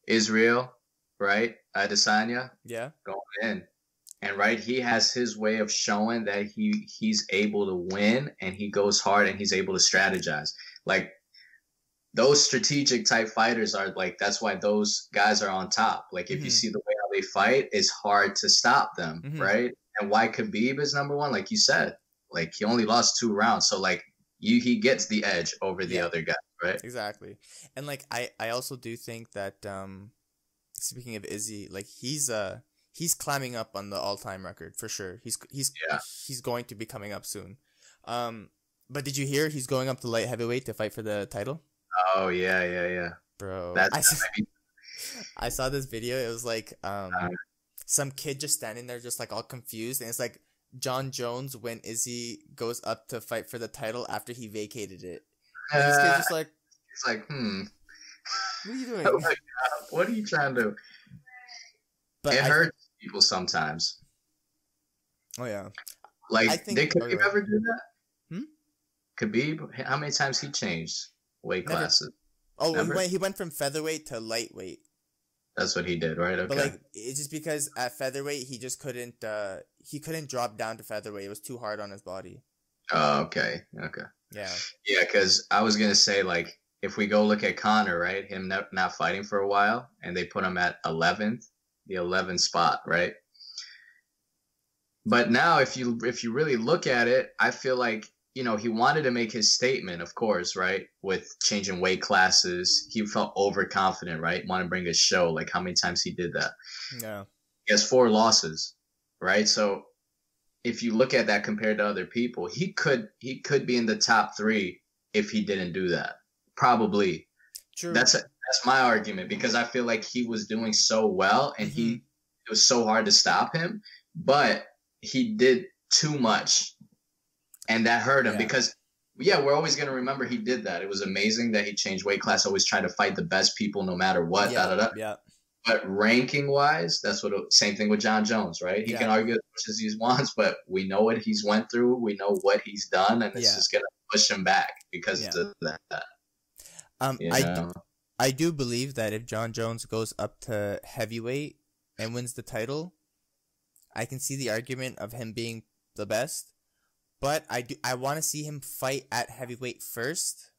Israel, right? Adesanya, going in, and right, he has his way of showing that he's able to win, and he goes hard, and he's able to strategize, like. Those strategic type fighters are like, that's why those guys are on top. Like, if you see the way how they fight, it's hard to stop them, right? And why Khabib is number 1, like you said, like he only lost 2 rounds. So like he gets the edge over the other guy, right? Exactly. And like, I also do think that, speaking of Izzy, like he's climbing up on the all-time record for sure. He's going to be coming up soon. But did you hear he's going up to light heavyweight to fight for the title? Oh yeah, bro. I saw this video. It was like some kid just standing there, just like all confused, and it's like John Jones when Izzy goes up to fight for the title after he vacated it. And this kid's just like, it's like, what are you doing? Oh my God, what are you trying to do? But it hurts people sometimes. Oh yeah, like did Khabib ever do that? Khabib, how many times he changed weight classes? Oh, he went from featherweight to lightweight. That's what he did, right? Okay. But like, it's just because at featherweight he just couldn't drop down to featherweight. It was too hard on his body. Oh, okay. Yeah, because I was gonna say, like, if we go look at Conor, right, him not fighting for a while, and they put him at 11th, the 11th spot, right? But now, if you really look at it, I feel like, you know, he wanted to make his statement, of course, right? With changing weight classes. He felt overconfident, right? Want to bring a show. Like, how many times he did that? Yeah. He has 4 losses, right? So if you look at that compared to other people, he could be in the top 3 if he didn't do that. Probably. True. That's my argument because I feel like he was doing so well and it was so hard to stop him, but he did too much and that hurt him because we're always going to remember he did that. It was amazing that he changed weight class, always tried to fight the best people no matter what. Yeah. But ranking wise, same thing with John Jones, right? He can argue as much as he wants, but we know what he's went through. We know what he's done, and it's just gonna push him back because of that. I do believe that if John Jones goes up to heavyweight and wins the title, I can see the argument of him being the best. But I want to see him fight at heavyweight first.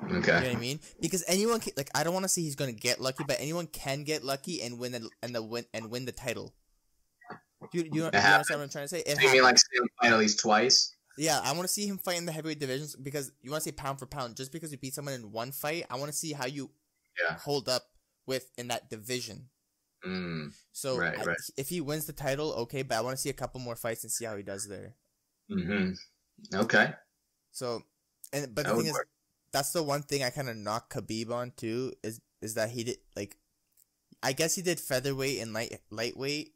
Okay. You know what I mean? Because anyone can, like, I don't want to say he's gonna get lucky, but anyone can get lucky and win the title. You understand what I'm trying to say? You mean like see him fight at least twice? Yeah, I want to see him fight in the heavyweight divisions because you want to say pound for pound. Just because you beat someone in one fight, I want to see how you hold up in that division. So right. If he wins the title, okay, but I want to see a couple more fights and see how he does there. Okay. So, but the thing is, that's the one thing I kind of knock Khabib on too, is that he did, like, I guess he did featherweight and lightweight.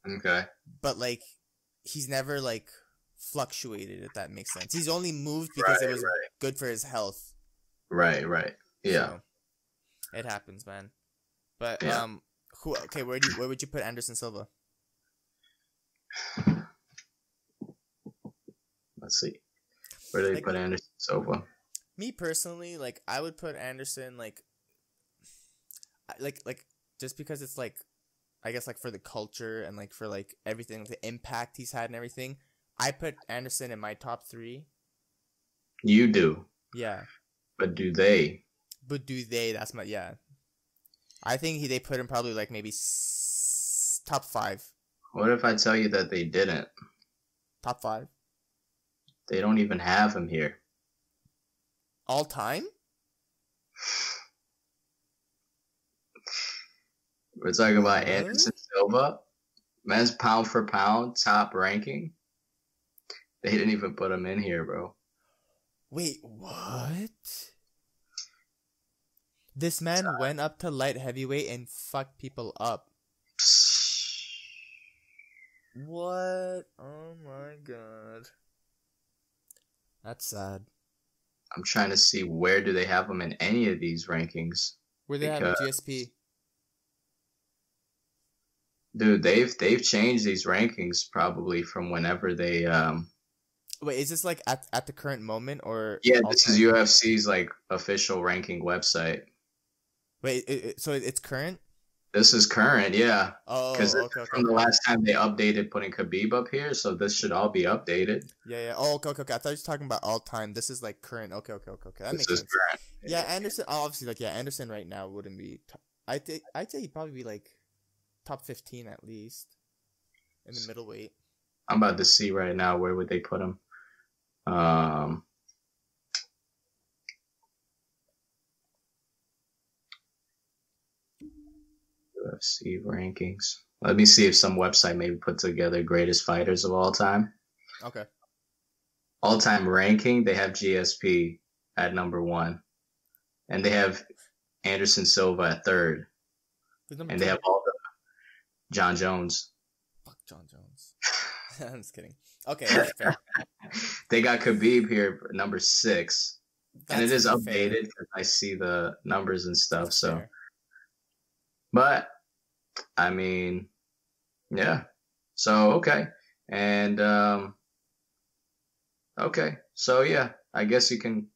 Okay. But, like, he's never, like, fluctuated, if that makes sense. He's only moved because it was good for his health. Right. Yeah. So, it happens, man. But, where would you put Anderson Silva? Let's see. Where do they put Anderson Silva? Me personally, like, I would put Anderson, like just because it's, like, I guess, like, for the culture and, like, for, like, everything, the impact he's had and everything, I put Anderson in my top 3. You do? Yeah. But do they? That's my, I think they put him probably, like, maybe top 5. What if I tell you that they didn't? Top 5? They don't even have him here. All time? We're talking about Anderson Silva, men's pound for pound top ranking. They didn't even put him in here, bro. Wait, what? This man went up to light heavyweight and fucked people up. What? Oh my god. That's sad. I'm trying to see where do they have him in any of these rankings. Where they have him, GSP. Dude, they've changed these rankings probably from whenever they Wait, is this like at the current moment or? Yeah, this is UFC's like official ranking website. Wait, so it's current? This is current, yeah. Oh, okay. From the last time they updated putting Khabib up here, so this should all be updated. Yeah. Oh, okay. I thought you were talking about all time. This is like current. Okay. That makes sense. Current. Yeah, Anderson. Obviously, like, Anderson right now wouldn't be. I'd say he'd probably be like top 15 at least in the middleweight. I'm about to see right now where would they put him. UFC rankings. Let me see if some website maybe put together greatest fighters of all time. Okay. All time ranking, they have GSP at number 1. And they have Anderson Silva at 3rd. And they have all the John Jones. Fuck John Jones. I'm just kidding. Okay, that's fair. They got Khabib here number 6. And it is fair. updated because I see the numbers and stuff. That's so fair. But I mean, yeah. So okay. And okay. So yeah, I guess you can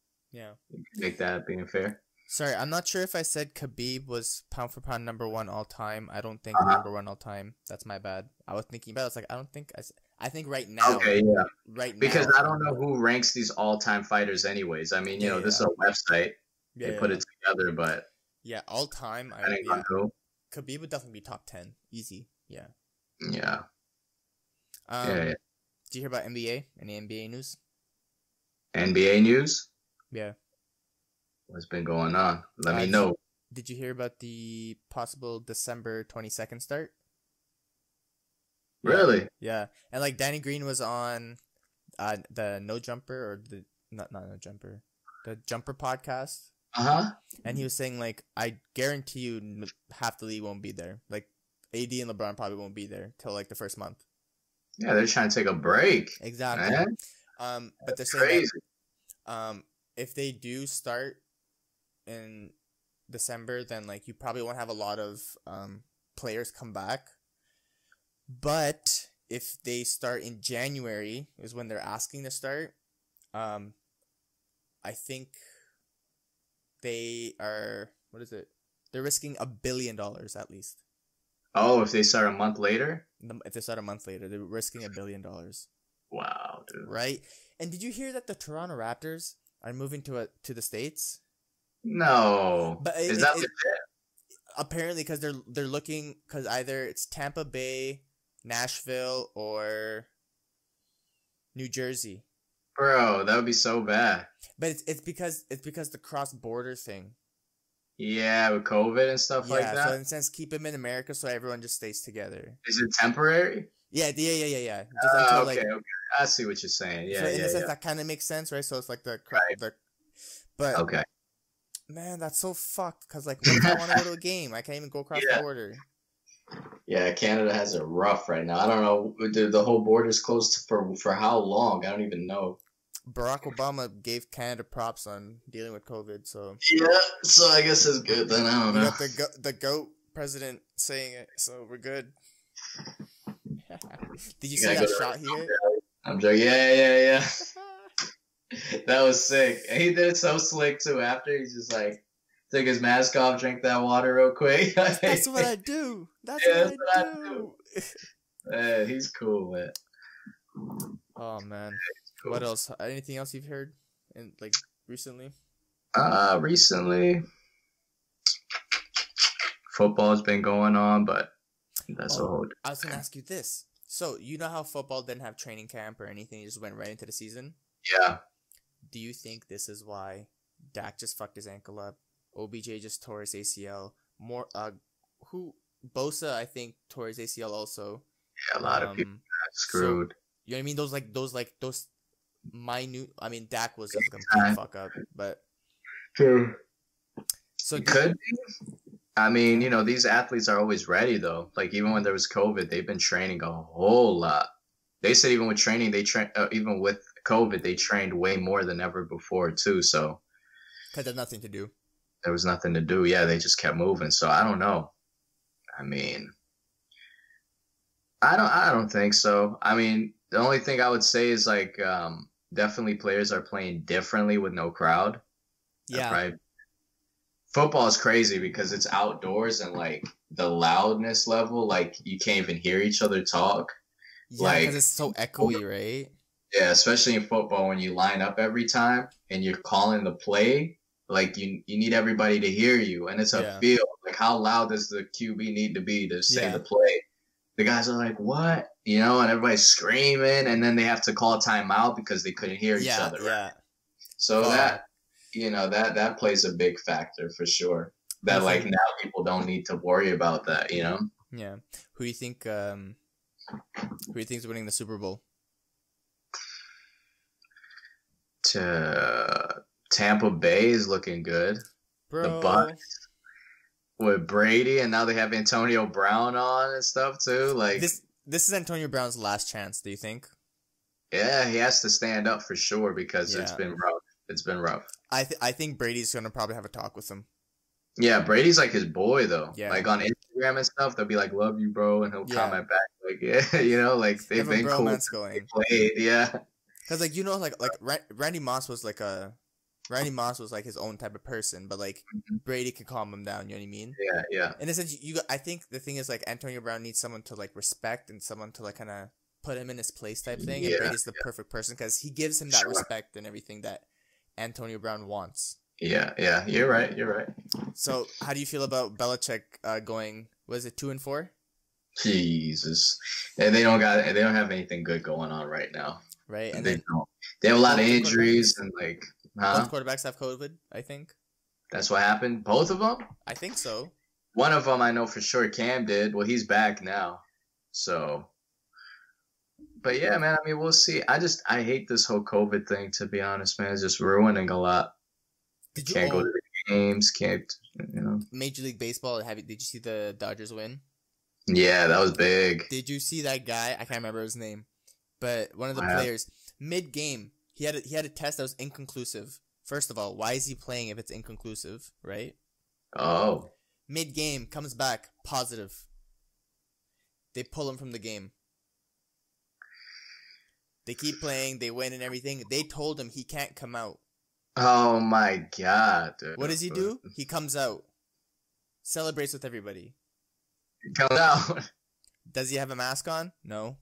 make that being fair. Sorry, I'm not sure if I said Khabib was pound for pound number 1 all time. I don't think number 1 all time. That's my bad. I was thinking about it. I was like, I don't think I think right now. Okay, yeah. Right now. Because I don't know who ranks these all-time fighters anyways. I mean, this is a website. They put it together, but yeah, all time. Khabib would definitely be top 10. Easy. Yeah. Yeah. Did you hear about NBA? Any NBA news? NBA news? Yeah. What's been going on? Let me know. Did you hear about the possible December 22nd start? Yeah, Really? yeah, and like Danny Green was on, the No Jumper or the not No Jumper, the Jumper podcast, Uh-huh. and he was saying like I guarantee you half the league won't be there. Like AD and LeBron probably won't be there till like the first month. Yeah, they're trying to take a break. Exactly. Man, But they're that's saying that crazy. if they do start in December, then like you probably won't have a lot of players come back. But if they start in January is when they're asking to start, I think they are, what is it? They're risking $1 billion at least. Oh, if they start a month later? If they start a month later, they're risking $1 billion. Wow, dude. Right? And did you hear that the Toronto Raptors are moving to the States? No. But Is that legit? apparently because they're looking, because either it's Tampa Bay, Nashville, or New Jersey. Bro, that would be so bad. But it's because the cross border thing. Yeah, with COVID and stuff like Yeah, that. so in a sense, keep them in America so everyone just stays together. Is it temporary? Yeah. Just until, Okay, okay. I see what you're saying. Yeah, so in yeah, a sense, yeah. that kind of makes sense, right? So it's like Right. but Okay. man, that's so fucked. Cause like, what if I want to go to a game? I can't even go across the Yeah. border. Yeah, Canada has it rough right now. I don't know. The whole border's closed for how long? I don't even know. Barack Obama gave Canada props on dealing with COVID, so Yeah, so I guess it's good then. I don't we know. got the goat president saying it, so we're good. Did you see gotta that go to shot he hit? I'm joking. Yeah. That was sick. And he did it so slick too. After he's just like took his mask off, drank that water real quick. That's what I do. That's what I do. Man, he's cool, man. Oh man. Cool. What else? Anything else you've heard in like recently? Recently, football's been going on, but that's a whole. I was gonna ask you this. So you know how football didn't have training camp or anything; you just went right into the season. Yeah. Do you think this is why Dak just fucked his ankle up? OBJ just tore his ACL. Bosa I think tore his ACL also. Yeah, a lot of people got screwed. So, you know what I mean? Those minute. I mean, Dak was just a complete fuck up, but True. so It could be. I mean, these athletes are always ready though. Like even when there was COVID, they've been training a whole lot. They said even with training, even with COVID, they trained way more than ever before too. So because there's nothing to do. there was nothing to do. Yeah, they just kept moving. So I don't know. I mean, I don't think so. I mean, the only thing I would say is like definitely players are playing differently with no crowd. Yeah. Right. Football is crazy because it's outdoors and like the loudness level, like you can't even hear each other talk. Yeah, because it's so echoey, right? Yeah, especially in football when you line up every time and you're calling the play, like you need everybody to hear you, and it's a field. Like how loud does the QB need to be to say the play? The guys are like, "What?" And everybody's screaming, and then they have to call a timeout because they couldn't hear each other. Yeah. Right? So that plays a big factor for sure. That like now people don't need to worry about that. Yeah. Who do you think? Who do you think is winning the Super Bowl? Tampa Bay is looking good. Bro. The Bucks with Brady, and now they have Antonio Brown on and stuff too. Like this is Antonio Brown's last chance. Do you think? Yeah, he has to stand up for sure because it's been rough. It's been rough. I think Brady's gonna probably have a talk with him. Yeah, Brady's like his boy though. Yeah. Like on Instagram and stuff, they'll be like, "Love you, bro," and he'll comment back like, "Yeah," like they've been cool. Going. They played, yeah. Because like Randy Moss was like his own type of person, but like Brady can calm him down. You know what I mean? Yeah. In a sense, I think the thing is like Antonio Brown needs someone to like respect and someone to like kind of put him in his place type thing. And Brady's the perfect person because he gives him that respect and everything that Antonio Brown wants. Yeah. You're right. So, how do you feel about Belichick going? Was it 2-4? Jesus, and they don't have anything good going on right now. Right, and they have a lot of injuries and like. Both quarterbacks have COVID, I think. That's what happened. Both of them? I think so. One of them I know for sure Cam did. Well, he's back now. So, But yeah, man. I mean, we'll see. I hate this whole COVID thing. To be honest, man, it's just ruining a lot. Did you Can't go to the games. Can't you know? Major League Baseball? Did you see the Dodgers win? Yeah, that was big. Did you see that guy? I can't remember his name, but one of the Wow. players mid game he had a test that was inconclusive. First of all, why is he playing if it's inconclusive, right? Oh, Mid game comes back positive. They pull him from the game. They keep playing, they win and everything. They told him he can't come out. oh my God, dude. What does he do? He comes out, celebrates with everybody. Come out. Does he have a mask on? No.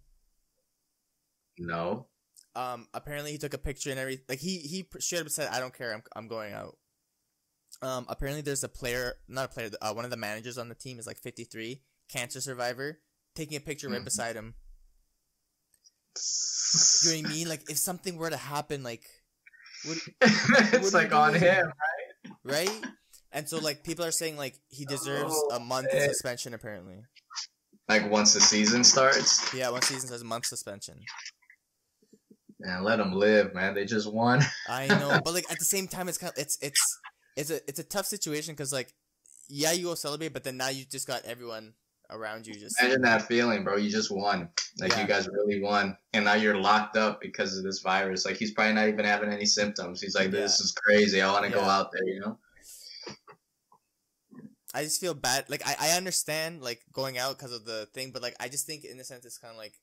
No. Apparently he took a picture and everything. Like he straight up said, "I don't care. I'm going out." Apparently there's a player, not a player. One of the managers on the team is like 53, cancer survivor, taking a picture right beside him. You know what I mean? Like if something were to happen, like It's like on him, right? And so like people are saying like he deserves a month suspension apparently. like once the season starts. Yeah, one season says month suspension. Man, let them live, man. They just won. I know, but like at the same time, it's kind of it's a tough situation because like yeah, you go celebrate, but then now you just got everyone around you just Imagine that feeling, bro. You just won. Like Yeah. you guys really won, and now you're locked up because of this virus. Like he's probably not even having any symptoms. He's like, "This is crazy. I want to go Yeah. out there," you know. I just feel bad. Like I understand like going out because of the thing, but like I just think in a sense it's kind of like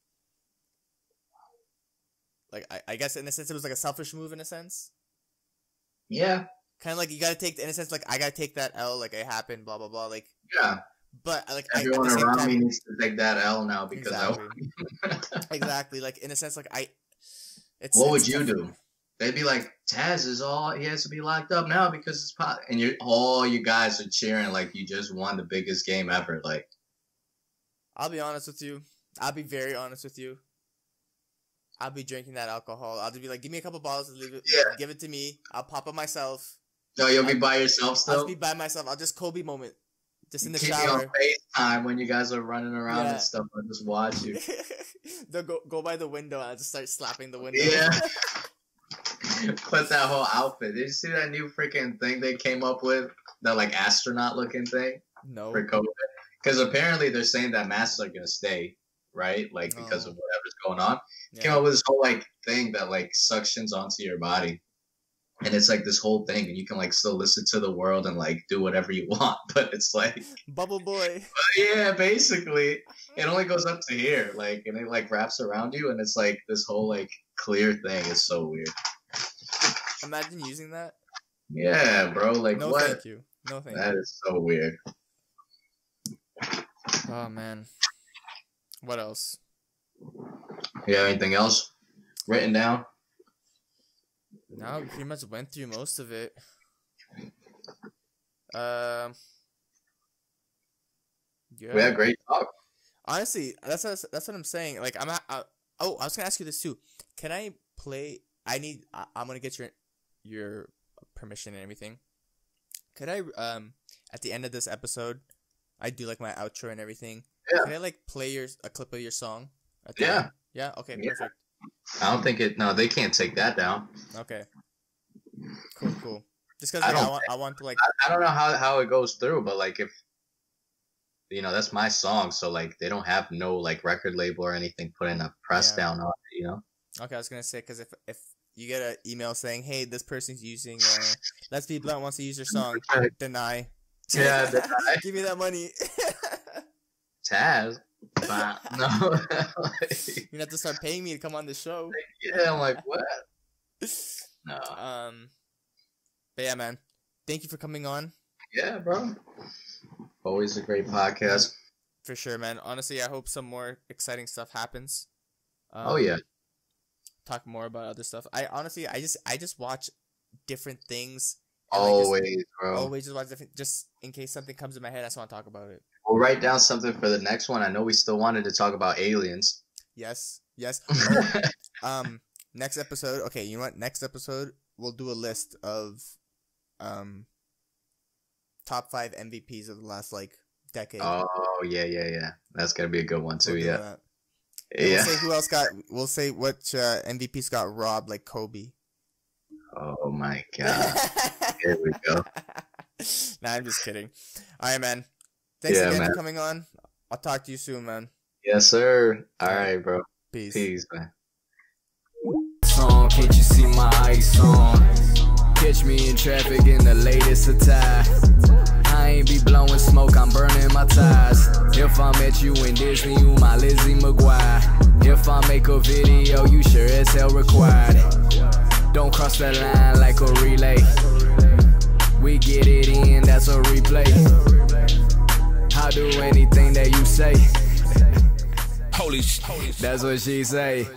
I guess in a sense it was like a selfish move in a sense. Yeah, Kind of like you gotta take in a sense like I gotta take that L, like it happened, blah blah blah. Like yeah. but like Everyone at the same around time, me needs to take that L now because exactly. Like in a sense like it's What it's would you tough. do? They'd be like, Taz is all he has to be locked up now because it's pot, and all you guys are cheering like you just won the biggest game ever. Like, I'll be honest with you. I'll be very honest with you. I'll be drinking that alcohol. I'll just be like, give me a couple bottles, give it to me. I'll pop up myself. no, you'll be by yourself I'll still. just be by myself. I'll just Kobe moment. Just in the Keep me shower. on FaceTime when you guys are running around and stuff. I'll just watch you. They'll go by the window and I'll just start slapping the window. Yeah. Put that whole outfit. Did you see that new freaking thing they came up with? That like astronaut looking thing No. for COVID? Because apparently they're saying that masks are gonna stay, right? Like because of whatever's going on. Yeah. Came up with this whole like thing that like suctions onto your body. And it's like this whole thing, and you can like still listen to the world and like do whatever you want, but it's like Bubble boy. yeah, basically it only goes up to here, like, and it like wraps around you, and it's like this whole like clear thing is so weird. Imagine using that. Yeah, bro. Like No, what? thank you. No, thank That you. is so weird. Oh man. What else? You have anything else written down? No, we pretty much went through most of it. Yeah. We had great talk. Honestly, that's what I'm saying. Like I was gonna ask you this too. Can I play? I'm gonna get your permission and everything. Could I at the end of this episode, I do like my outro and everything. Yeah. Can I like play a clip of your song? Yeah. End? Yeah. Okay. Yeah. Perfect. I don't think it. No, they can't take that down. Okay. Cool. Just because like, I want to like. I don't know how it goes through, but like if that's my song, so like they don't have no like record label or anything putting a press down on it, Okay, I was gonna say because if you get an email saying, "Hey, this person's using Let's Be Blunt wants to use your song," deny. Yeah, deny. Give me that money. Taz. No. You're gonna have to start paying me to come on the show. Yeah, I'm like, what? No. But yeah, man. Thank you for coming on. Yeah, bro. Always a great podcast. For sure, man. Honestly, I hope some more exciting stuff happens. Oh yeah. Talk more about other stuff. I just watch different things. Always, bro. Always just watch different. Just in case something comes in my head, I just want to talk about it. We'll write down something for the next one. I know we still wanted to talk about aliens. Yes. Next episode. Okay, you know what? Next episode, we'll do a list of, top 5 MVPs of the last like decade. Oh yeah. That's gonna be a good one too. We'll do yeah. that. And Yeah. we'll say who else got. We'll say which MVPs got robbed, like Kobe. Oh my God. Here we go. Nah, I'm just kidding. All right, man. Thanks Yeah, again man. for coming on. I'll talk to you soon, man. Yes, sir. All right, bro. Peace. Peace, man. Song, can't you see my ice on? Catch me in traffic in the latest attire. I ain't be blowing smoke, I'm burning my ties. If I met you in Disney, you my Lizzie McGuire. If I make a video, you sure as hell required. Don't cross that line like a relay. We get it in, that's a replay. I'll do anything that you say. Holy, that's what she say.